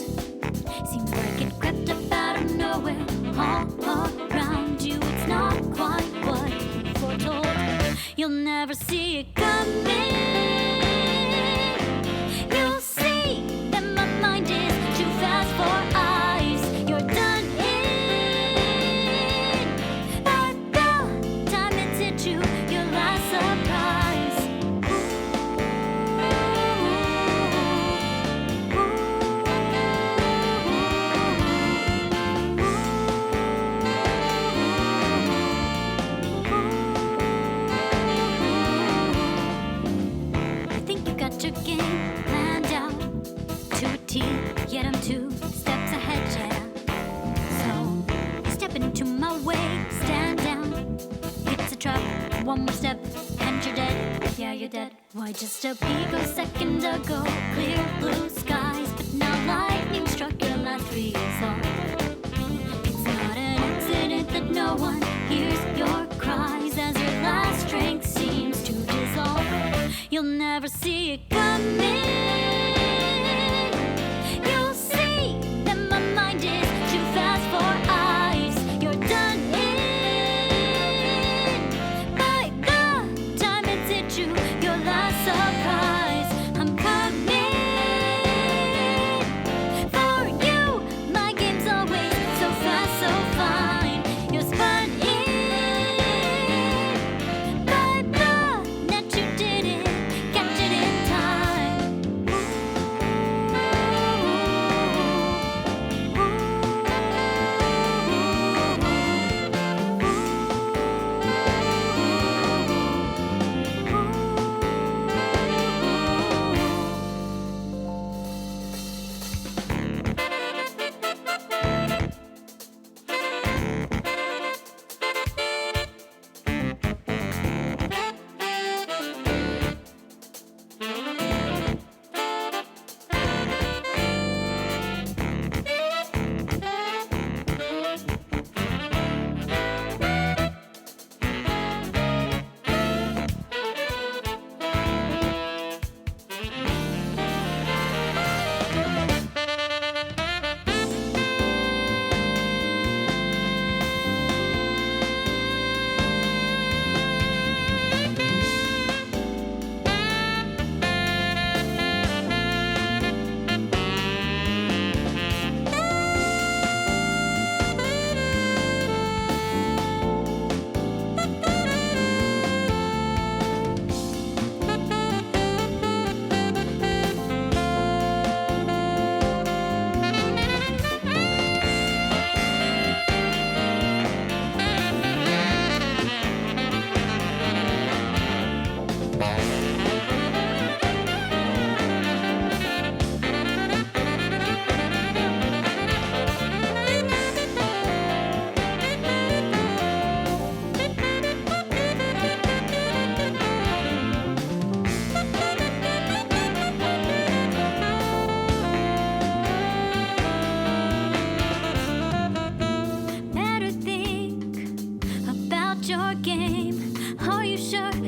Seems like it crept up out of nowhere, all around you. It's not quite what you foretold. You'll never see it coming. You'll see that my mind is too fast for eyes. You're done in. By the time it's hit you, your last surprise. I think you got your game planned out to a T, yet I'm 2 steps ahead, yeah. So, step into my way, stand down. It's a trap, one more step, and you're dead. Yeah, you're dead. Why, just a picosecond ago, clear blue skies, but now lightning struck your last resort. It's not an accident that no one hears your cries as your last strength seems to dissolve. You'll never see it coming. You'll see that my mind is too fast for eyes. You're done in. By the time it's hit you, your last surprise. I'm coming for you. My game's always so fast, so fine. You're spun in by the net. You didn't catch it in time.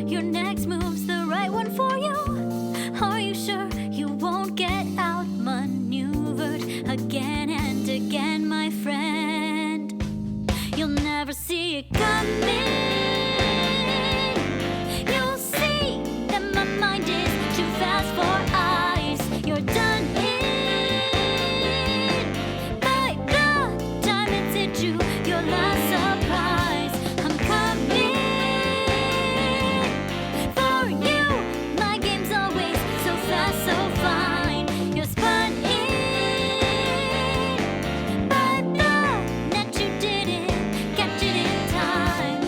your next move's the right one for you? Are you sure you won't get outmaneuvered again and again, my friend? You'll never see it coming. You'll see that my mind is too fast for eyes. You're done in. By the time it's hit you, your last surprise. I'm coming for you. My game's always so fast, so fine. You're spun in by the net. You didn't catch it in time.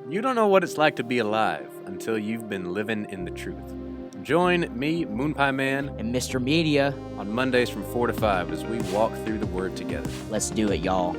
You don't know what it's like to be alive until you've been living in the truth. Join me, Moonpie Man, And Mr. Media, on Mondays from 4 to 5 as we walk through the Word together. let's do it, y'all.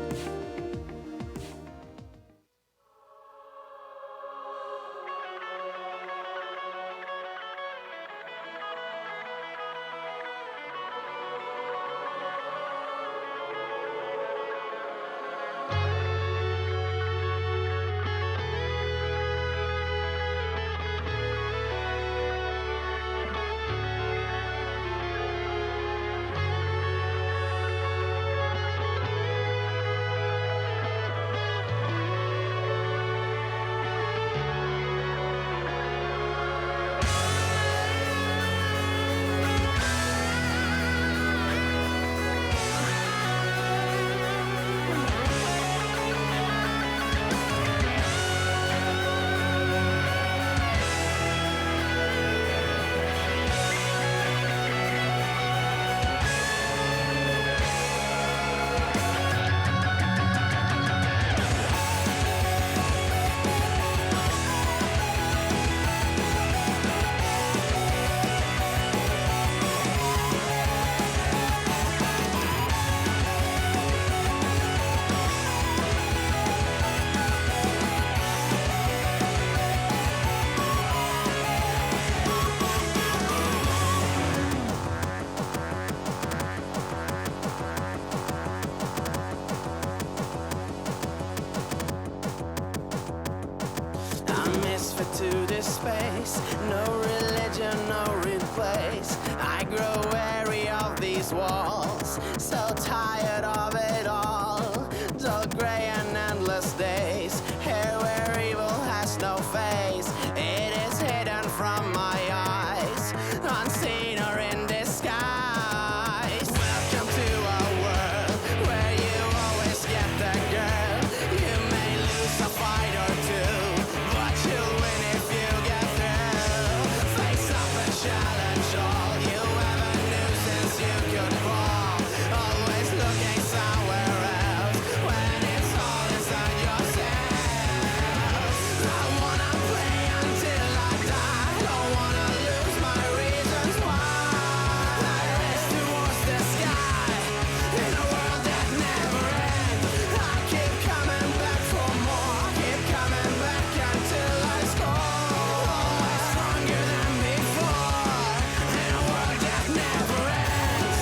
I'm misfit to this space. No religion, no real place. I grow weary of these walls. So tired of it all. Dull gray and endless days. Here where evil has no face. It is hidden from my eyes. Unseen or in disguise. Welcome to a world where you always get the girl. You may lose a fight or two, but you'll win if you get through. Face up and challenge all you ever knew since you could fall. Always looking somewhere else when it's all inside yourself. I wanna play until I die. Don't wanna lose my reasons why. I race towards the sky in a world that never ends. I keep coming back for more. Keep coming back until I score. Always stronger than before in a world that never ends.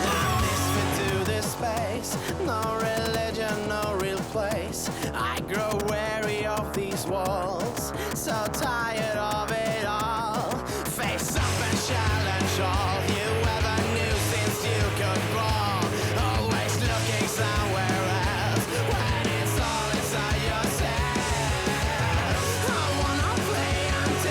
I'm misfit to this space. No religion, no real place. I grow weary of these walls. So tired of it all. Face up and challenge all you ever knew since you could crawl. Always looking somewhere else when it's all inside yourself. I wanna play until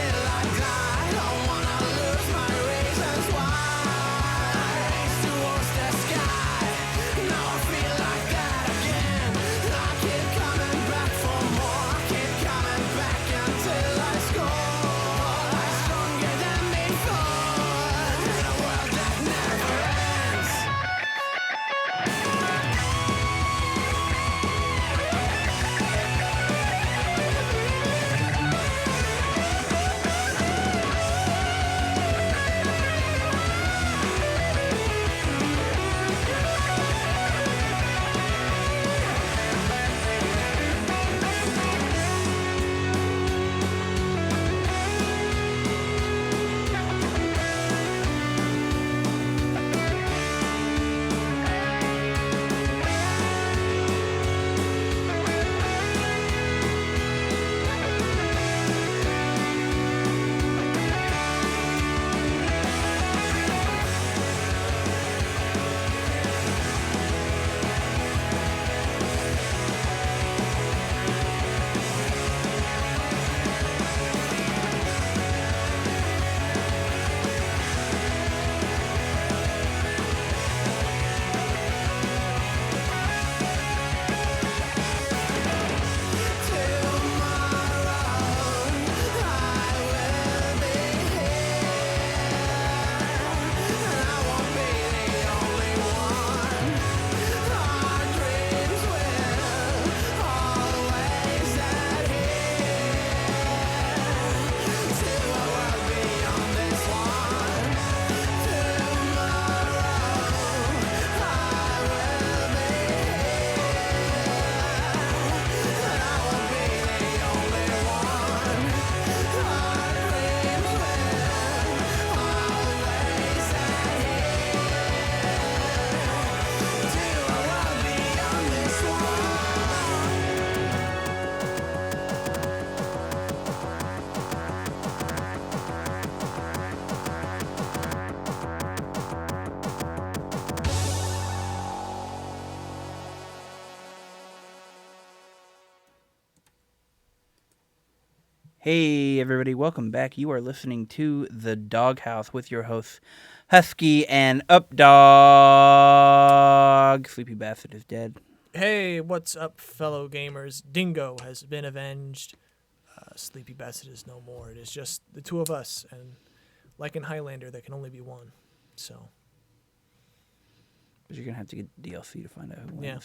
Hey, everybody, welcome back. You are listening to The Doghouse with your hosts, Husky and Updog. Sleepy Bastard is dead. Hey, what's up, fellow gamers? Dingo has been avenged. Sleepy Bastard is no more. It is just the two of us, and like in Highlander, there can only be one. So, But you're going to have to get DLC to find out who wins. Yeah.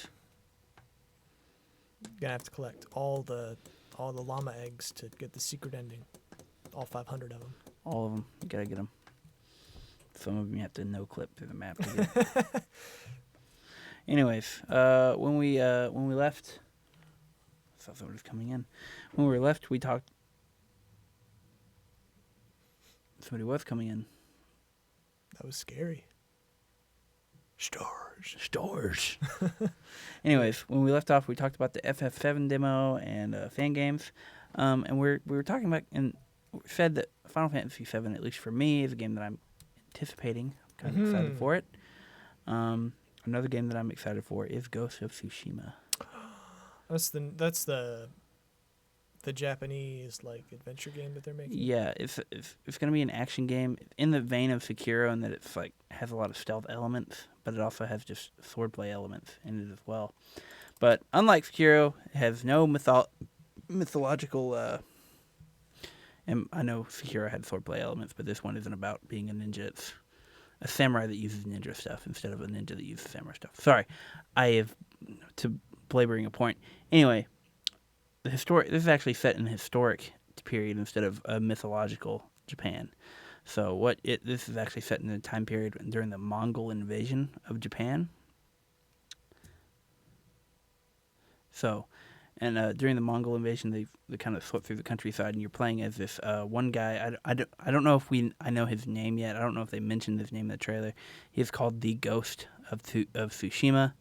gonna have to collect all the llama eggs to get the secret ending. All 500 of them. All of them. You got to get them. Some of them you have to no-clip through the map to get. Anyways, when we left, I thought someone was coming in. When we were left, we talked. Somebody was coming in. That was scary. Stores. Anyways, when we left off, we talked about the FF7 demo and fan games, and we were talking about and said that Final Fantasy VII, at least for me, is a game that I'm anticipating. I'm kind of excited for it. Another game that I'm excited for is Ghost of Tsushima. That's the Japanese like adventure game that they're making. Yeah, it's gonna be an action game in the vein of Sekiro in that it's like has a lot of stealth elements, but it also has just swordplay elements in it as well. But unlike Sekiro, it has no mythological. And I know Sekiro had swordplay elements, but this one isn't about being a ninja. It's a samurai that uses ninja stuff instead of a ninja that uses samurai stuff. Sorry, I have to belaboring a point. Anyway. This is actually set in a historic period instead of a mythological Japan. So this is actually set in a time period during the Mongol invasion of Japan. So, and during the Mongol invasion, they kind of swept through the countryside, and you're playing as this one guy. I don't know if I know his name yet. I don't know if they mentioned his name in the trailer. He's called the Ghost of Tsushima.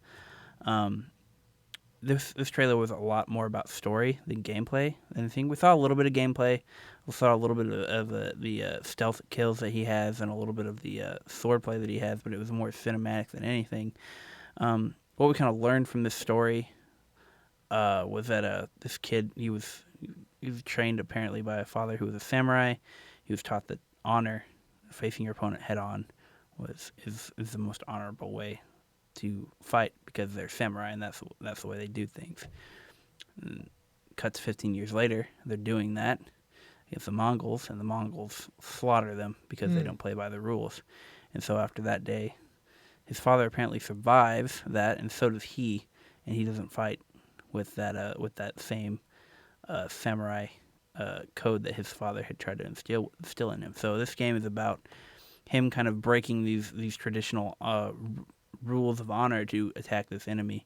This trailer was a lot more about story than gameplay. Anything. We saw a little bit of gameplay. We saw a little bit of the stealth kills that he has and a little bit of the swordplay that he has, but it was more cinematic than anything. What we kind of learned from this story was that this kid, he was trained apparently by a father who was a samurai. He was taught that honor, facing your opponent head on, is the most honorable way to fight because they're samurai and that's the way they do things. And cuts 15 years later, they're doing that against the Mongols, and the Mongols slaughter them because they don't play by the rules. And so after that day, his father apparently survives that, and so does he, and he doesn't fight with that same samurai code that his father had tried to instill in him. So this game is about him kind of breaking these traditional rules of honor to attack this enemy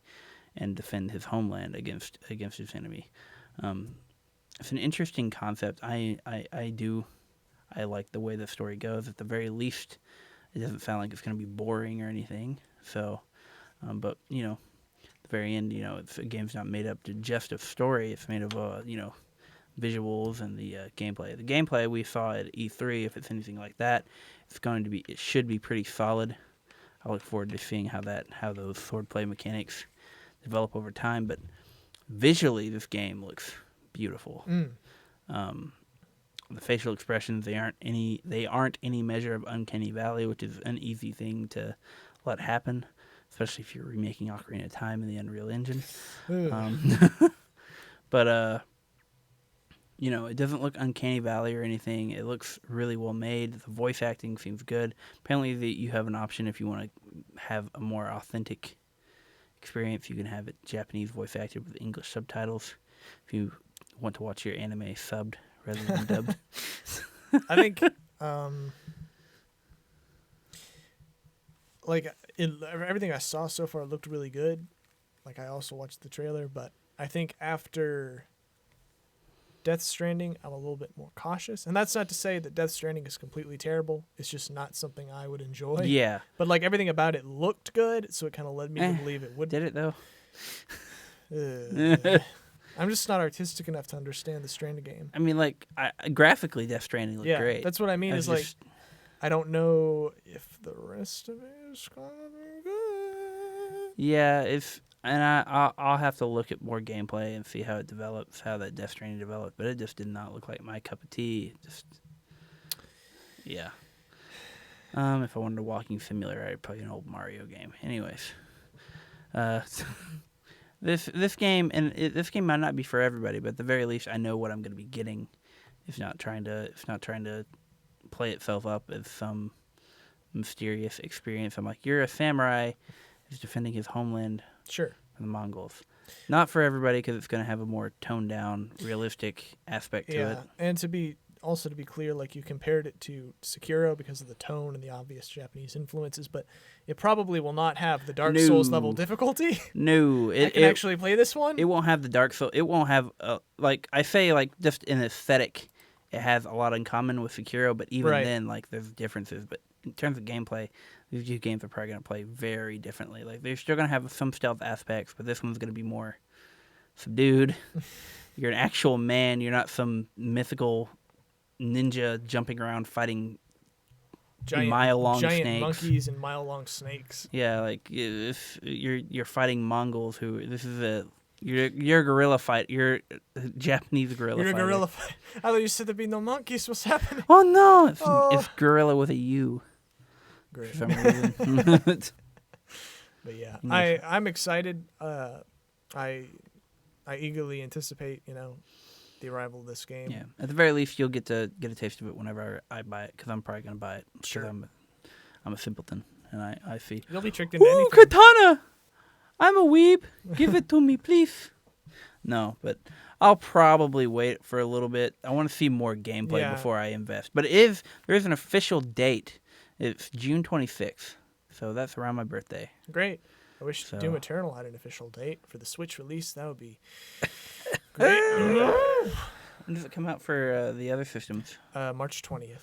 and defend his homeland against his enemy. It's an interesting concept. I like the way the story goes. At the very least, it doesn't sound like it's going to be boring or anything. So, but at the very end, it's a game's not made up to just of story. It's made of visuals and the gameplay. The gameplay we saw at E3, if it's anything like that, it should be pretty solid. I look forward to seeing how those swordplay mechanics develop over time. But visually, this game looks beautiful. The facial expressions, they aren't any measure of uncanny valley, which is an easy thing to let happen, especially if you're remaking Ocarina of Time in the Unreal Engine. But it doesn't look uncanny valley or anything. It looks really well made. The voice acting seems good. Apparently, you have an option if you want to have a more authentic experience. You can have it Japanese voice acted with English subtitles. If you want to watch your anime subbed rather than dubbed. I think, everything I saw so far looked really good. Like, I also watched the trailer, but I think after Death Stranding, I'm a little bit more cautious. And that's not to say that Death Stranding is completely terrible. It's just not something I would enjoy. Yeah. But, everything about it looked good, so it kind of led me to believe it would. Did it, though? I'm just not artistic enough to understand the Stranding game. I mean, graphically, Death Stranding looked great. That's what I mean. I don't know if the rest of it is gonna be good. Yeah, And I'll have to look at more gameplay and see how it develops, how that Death Stranding developed. But it just did not look like my cup of tea. Yeah. If I wanted a walking simulator, I'd play an old Mario game. Anyways, this game this game might not be for everybody, but at the very least, I know what I'm going to be getting. It's not trying to play itself up as some mysterious experience. I'm like, you're a samurai who's defending his homeland. Sure. From the Mongols. Not for everybody because it's going to have a more toned down, realistic aspect to it. And to be clear, like you compared it to Sekiro because of the tone and the obvious Japanese influences, but it probably will not have the Dark Souls level difficulty. No, I can actually play this one. It won't have the Dark Souls. It won't have like I say, like just in aesthetic, it has a lot in common with Sekiro, but even then, like there's differences. But in terms of gameplay, these two games are probably going to play very differently. Like they're still going to have some stealth aspects, but this one's going to be more subdued. You're an actual man. You're not some mythical ninja jumping around fighting mile-long giant snakes. Monkeys and mile-long snakes. Yeah, like if you're fighting Mongols, you're a gorilla fight. You're a Japanese gorilla. You're a fighter. gorilla fight. I thought you said there'd be no monkeys. What's happening? Oh no, it's gorilla with a U. Great. For some reason. But yeah, I'm excited. I eagerly anticipate, the arrival of this game. Yeah, at the very least, you'll get a taste of it whenever I buy it, because I'm probably gonna buy it. Sure. I'm a simpleton, and I see. You'll be tricked into Ooh, anything. katana! I'm a weeb. Give it to me, please. No, but I'll probably wait for a little bit. I want to see more gameplay before I invest. But there is an official date. It's June 26th, so that's around my birthday. Great. I wish Doom Eternal had an official date for the Switch release. That would be great. When does it come out for the other systems? March 20th.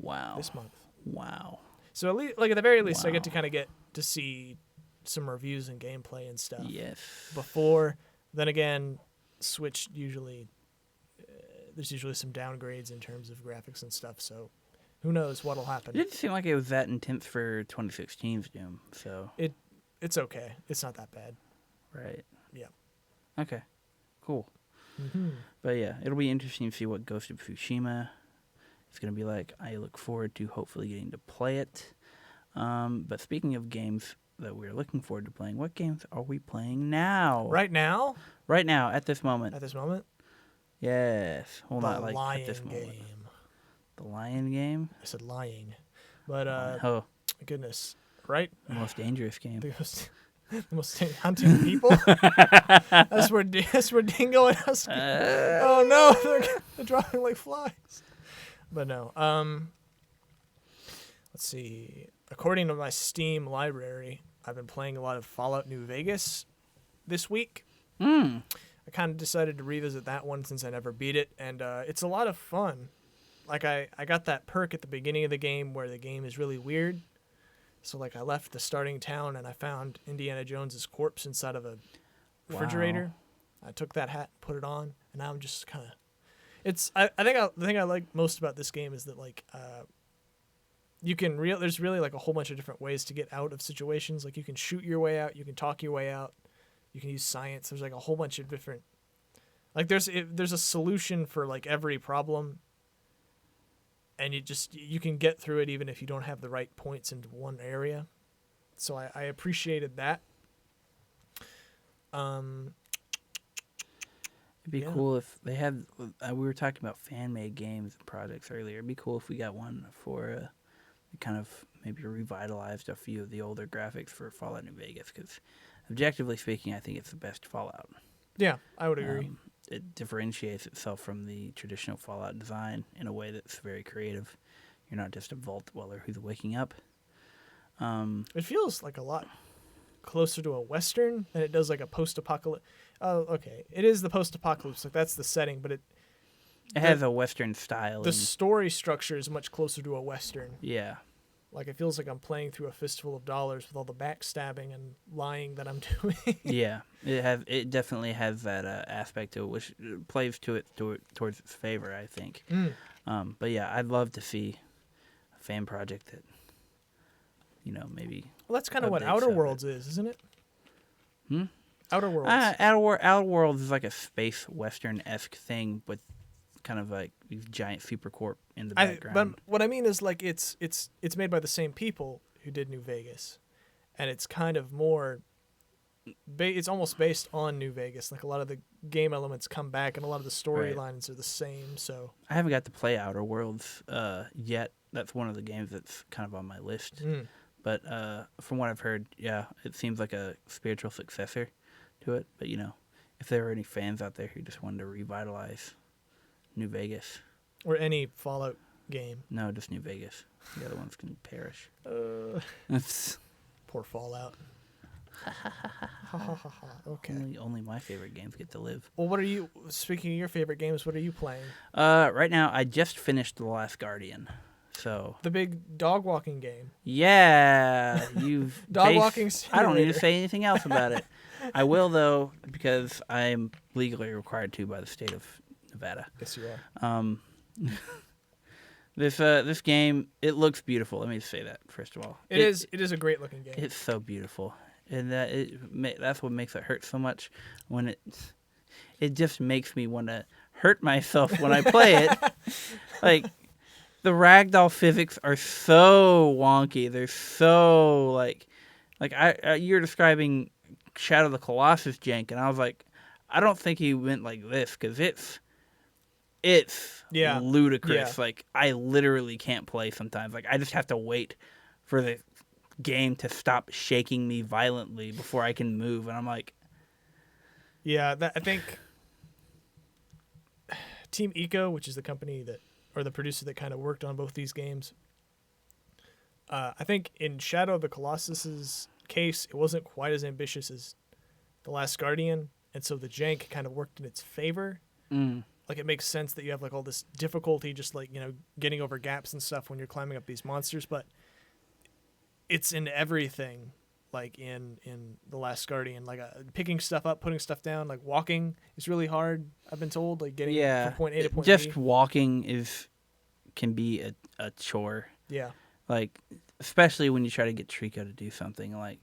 Wow. This month. Wow. So at least, at the very least, I get to get to see some reviews and gameplay and stuff. Yes. Before, then again, Switch there's usually some downgrades in terms of graphics and stuff. So who knows what'll happen? It didn't seem like it was that intense for 2016's Doom. So it's okay. It's not that bad. Right. Yeah. Okay. Cool. Mm-hmm. But yeah, it'll be interesting to see what Ghost of Tsushima is going to be like. I look forward to hopefully getting to play it. But speaking of games that we're looking forward to playing, what games are we playing now? Right now? Right now, at this moment. At this moment? Yes. Well, the not like Lion at this moment. Game. The Lion Game? I said lying. But, goodness. Right? The most dangerous game. The most hunting people? That's where Dingo and Husky. Oh no, they're dropping like flies. But no. Let's see. According to my Steam library, I've been playing a lot of Fallout New Vegas this week. I kind of decided to revisit that one since I never beat it, and it's a lot of fun. Like I got that perk at the beginning of the game where the game is really weird. So like I left the starting town and I found Indiana Jones's corpse inside of a refrigerator. Wow. I took that hat, put it on, and now I'm just kind of. I think the thing I like most about this game is that like there's really like a whole bunch of different ways to get out of situations. Like you can shoot your way out, you can talk your way out, you can use science. There's like a whole bunch of different. Like there's a solution for like every problem. And you can get through it even if you don't have the right points into one area. So I appreciated that. It'd be cool if they had. We were talking about fan-made games and projects earlier. It'd be cool if we got one for kind of maybe revitalized a few of the older graphics for Fallout New Vegas. Because objectively speaking, I think it's the best Fallout. Yeah, I would agree. It differentiates itself from the traditional Fallout design in a way that's very creative. You're not just a vault dweller who's waking up. It feels like a lot closer to a Western than it does like a post-apocalypse. Oh, okay. It is the post-apocalypse. Like that's the setting, but it has a Western style. The story structure is much closer to a Western. Yeah. Like it feels like I'm playing through a fistful of dollars with all the backstabbing and lying that I'm doing. Yeah, it definitely has that aspect to it, which plays to it towards its favor, I think. But yeah, I'd love to see a fan project that, maybe. Well, that's kind of what Outer Worlds is, isn't it? Outer Worlds. Outer Worlds is like a space western-esque thing with kind of like these giant supercorp in the background. But what I mean is like it's made by the same people who did New Vegas, and it's kind of more. It's almost based on New Vegas. Like a lot of the game elements come back, and a lot of the storylines are the same. So I haven't got to play Outer Worlds yet. That's one of the games that's kind of on my list. But from what I've heard, yeah, it seems like a spiritual successor to it. But if there are any fans out there who just wanted to revitalize New Vegas, or any Fallout game. No, just New Vegas. The other ones can perish. Poor Fallout. Okay. Only my favorite games get to live. Well, speaking of your favorite games, what are you playing? Right now, I just finished The Last Guardian. So the big dog walking game. Yeah, you've dog walking. I don't need to say anything else about it. I will though, because I'm legally required to by the state of Nevada. Yes, you are. This game, it looks beautiful. Let me just say that first of all. It is a great looking game. It's so beautiful, and that's what makes it hurt so much. When it just makes me want to hurt myself when I play it. Like. The ragdoll physics are so wonky. They're so like you're describing Shadow of the Colossus jank, and I was like, I don't think he went like this because it's ludicrous. Yeah. Like I literally can't play sometimes. Like I just have to wait for the game to stop shaking me violently before I can move, and I'm like, yeah, I think Team Eco, which is the company or the producer that kind of worked on both these games. I think in Shadow of the Colossus's case, it wasn't quite as ambitious as The Last Guardian, and so the jank kind of worked in its favor. Like it makes sense that you have like all this difficulty just like, getting over gaps and stuff when you're climbing up these monsters, but it's in everything. Like in The Last Guardian, like picking stuff up, putting stuff down, like walking is really hard. I've been told, like getting from point A to point B. Just walking can be a chore. Yeah. Like especially when you try to get Trico to do something, like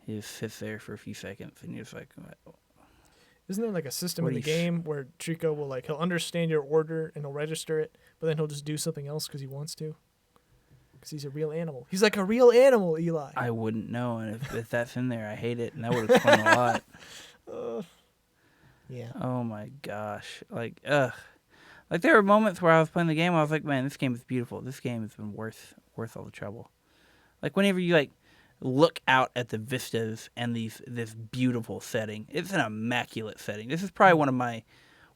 he just sits there for a few seconds and you're just like, isn't there like a system in the game where Trico will like he'll understand your order and he'll register it, but then he'll just do something else because he wants to? Because he's a real animal. He's like a real animal, Eli. I wouldn't know, and if that's in there, I hate it, and that would explain a lot. Yeah. Oh my gosh, like there were moments where I was playing the game, I was like, man, this game is beautiful. This game has been worth all the trouble. Like whenever you like look out at the vistas and this beautiful setting, it's an immaculate setting. This is probably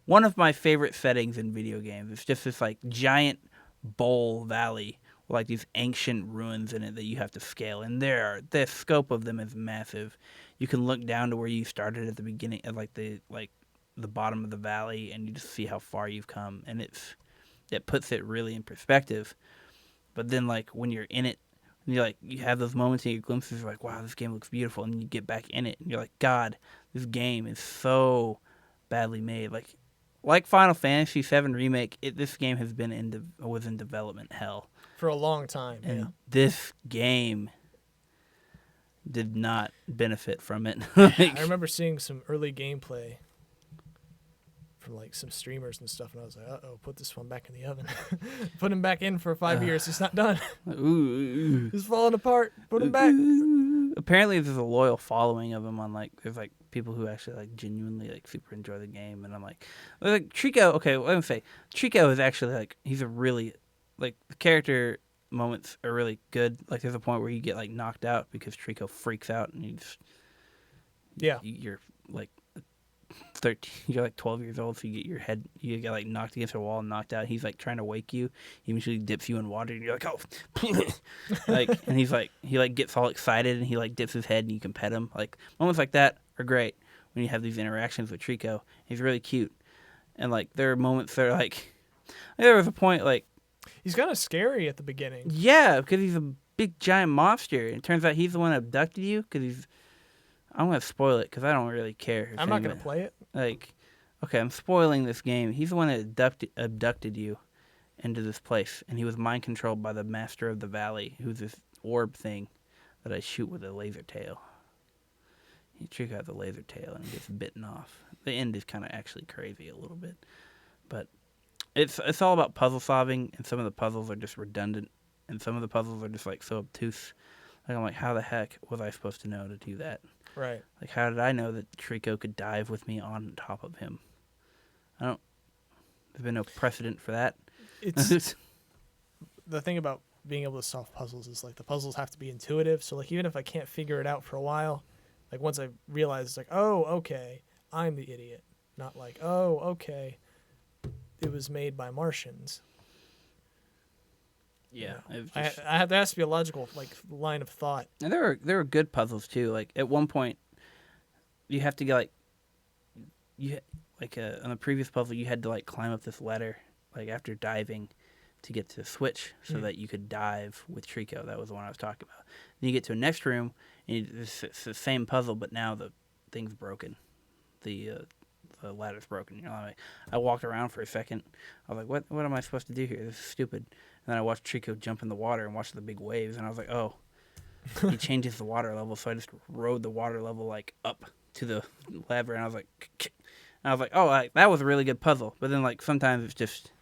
one of my favorite settings in video games. It's just this like giant bowl valley. Like these ancient ruins in it that you have to scale, and the scope of them is massive. You can look down to where you started at the beginning, at the bottom of the valley, and you just see how far you've come, and it puts it really in perspective. But then, like when you're in it, and you have those moments in your glimpses, you're like, wow, this game looks beautiful, and you get back in it, and you're like, God, this game is so badly made. Like Final Fantasy VII Remake, this game has been was in development hell. For a long time, and this game did not benefit from it. I remember seeing some early gameplay from like some streamers and stuff, and I was like, "Uh-oh, put this one back in the oven." Put him back in for 5 years. He's not done. He's falling apart. Put him back. Apparently, there's a loyal following of him on there's people who actually genuinely super enjoy the game, and I'm like Trico. Okay, let me say Trico is actually he's a really the character moments are really good. Like there's a point where you get knocked out because Trico freaks out and you're 13, you're 12 years old, so you get knocked against a wall and knocked out. He's trying to wake you. He usually dips you in water and you're like, oh, and he gets all excited and he dips his head and you can pet him. Moments like that are great when you have these interactions with Trico. He's really cute, and there are moments that are there was a point he's kind of scary at the beginning. Yeah, because he's a big giant monster. It turns out he's the one that abducted you. I'm gonna spoil it because I don't really care. I'm not gonna play it. Okay, I'm spoiling this game. He's the one that abducted you into this place, and he was mind controlled by the Master of the Valley, who's this orb thing that I shoot with a laser tail. Trico has a laser tail and gets bitten off. The end is kind of actually crazy a little bit, but it's all about puzzle solving, and some of the puzzles are just redundant, and some of the puzzles are just like so obtuse. Like I'm like, how the heck was I supposed to know to do that? Right. Like, how did I know that Trico could dive with me on top of him? There's been no precedent for that. It's the thing about being able to solve puzzles is like the puzzles have to be intuitive. So like even if I can't figure it out for a while, like once I realize it's like, oh, okay, I'm the idiot. Not like, oh, okay, it was made by Martians. Yeah, You know? it was just, there has to be a logical like line of thought. and there were good puzzles too. Like at one point, you have to get on the previous puzzle, you had to like climb up this ladder, like after diving, to get to the switch so that you could dive with Trico. That was the one I was talking about. Then you get to a next room, and it's the same puzzle, but now the thing's broken. The ladder's broken. You know, I walked around for a second. I was like, what am I supposed to do here? This is stupid. And then I watched Trico jump in the water and watch the big waves, and I was like, oh, he changes the water level. So I just rode the water level like up to the lever, and I was like, oh, that was a really good puzzle. But then like sometimes it's just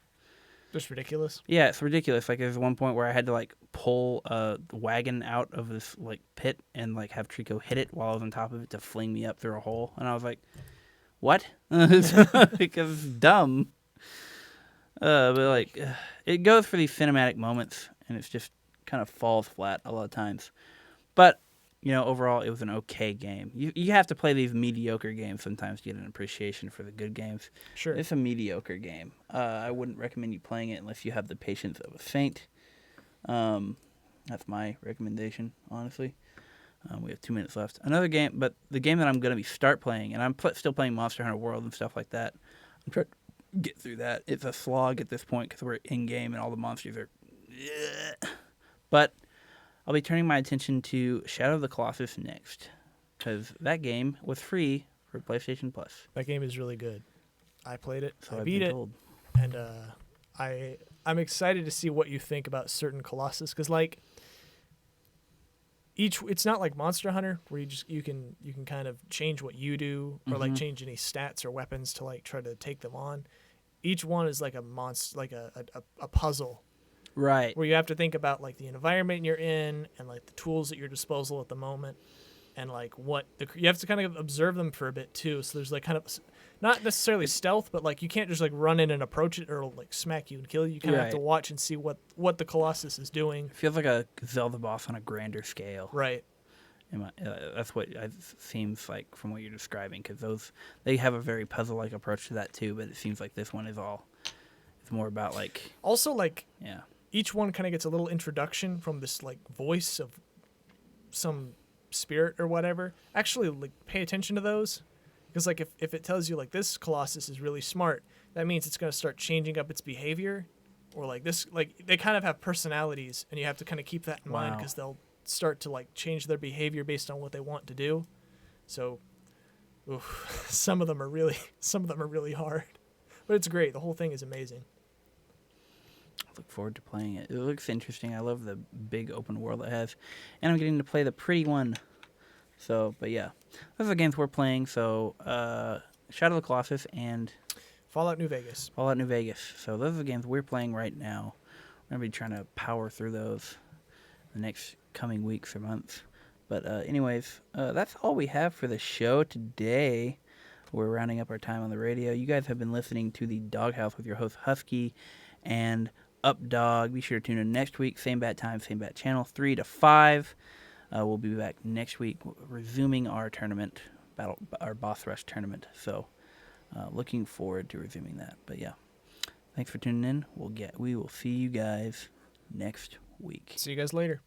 ridiculous. Yeah, it's ridiculous. Like there's one point where I had to like pull a wagon out of this like pit and like have Trico hit it while I was on top of it to fling me up through a hole, and I was like, what? Because it's dumb. But like it goes for these cinematic moments, and it's just kind of falls flat a lot of times. But you know, overall, it was an okay game. You have to play these mediocre games sometimes to get an appreciation for the good games. Sure. It's a mediocre game. I wouldn't recommend you playing it unless you have the patience of a saint. That's my recommendation, honestly. We have 2 minutes left. Another game, but the game that I'm going to start playing, and I'm still playing Monster Hunter World and stuff like that. I'm trying to get through that. It's a slog at this point because we're in-game and all the monsters are... But I'll be turning my attention to Shadow of the Colossus next, because that game was free for PlayStation Plus. That game is really good. I played it. So I I've beat been it. told. And I'm excited to see what you think about certain Colossus, because like it's not like Monster Hunter where you can kind of change what you do or like change any stats or weapons to like try to take them on. Each one is like a monster, like a puzzle. Right. Where you have to think about like the environment you're in and like the tools at your disposal at the moment, and like you have to kind of observe them for a bit too. So there's like kind of not necessarily stealth, but like you can't just like run in and approach it or it'll like smack you and kill you. You kind of have to watch and see what the Colossus is doing. It feels like a Zelda boss on a grander scale. Right. That's what it seems like from what you're describing, because they have a very puzzle-like approach to that too. But it seems like this one is more about like also like yeah. Each one kind of gets a little introduction from this like voice of some spirit or whatever. Actually, like pay attention to those, because like if it tells you like this Colossus is really smart, that means it's going to start changing up its behavior, or like this, like they kind of have personalities, and you have to kind of keep that in mind, because they'll start to like change their behavior based on what they want to do. So, some of them are really hard, but it's great. The whole thing is amazing. Look forward to playing it. It looks interesting. I love the big open world it has, and I'm getting to play the pretty one. So, but yeah, those are the games we're playing. So, Shadow of the Colossus and Fallout New Vegas. So those are the games we're playing right now. We're gonna be trying to power through those the next coming weeks or months. But anyways, that's all we have for the show today. We're rounding up our time on the radio. You guys have been listening to the Doghouse with your host Husky and Updog. Be sure to tune in next week. Same bat time, same bat channel, 3 to 5. We'll be back next week, resuming our tournament, our Boss Rush tournament. So, looking forward to resuming that. But yeah, thanks for tuning in. We will see you guys next week. See you guys later.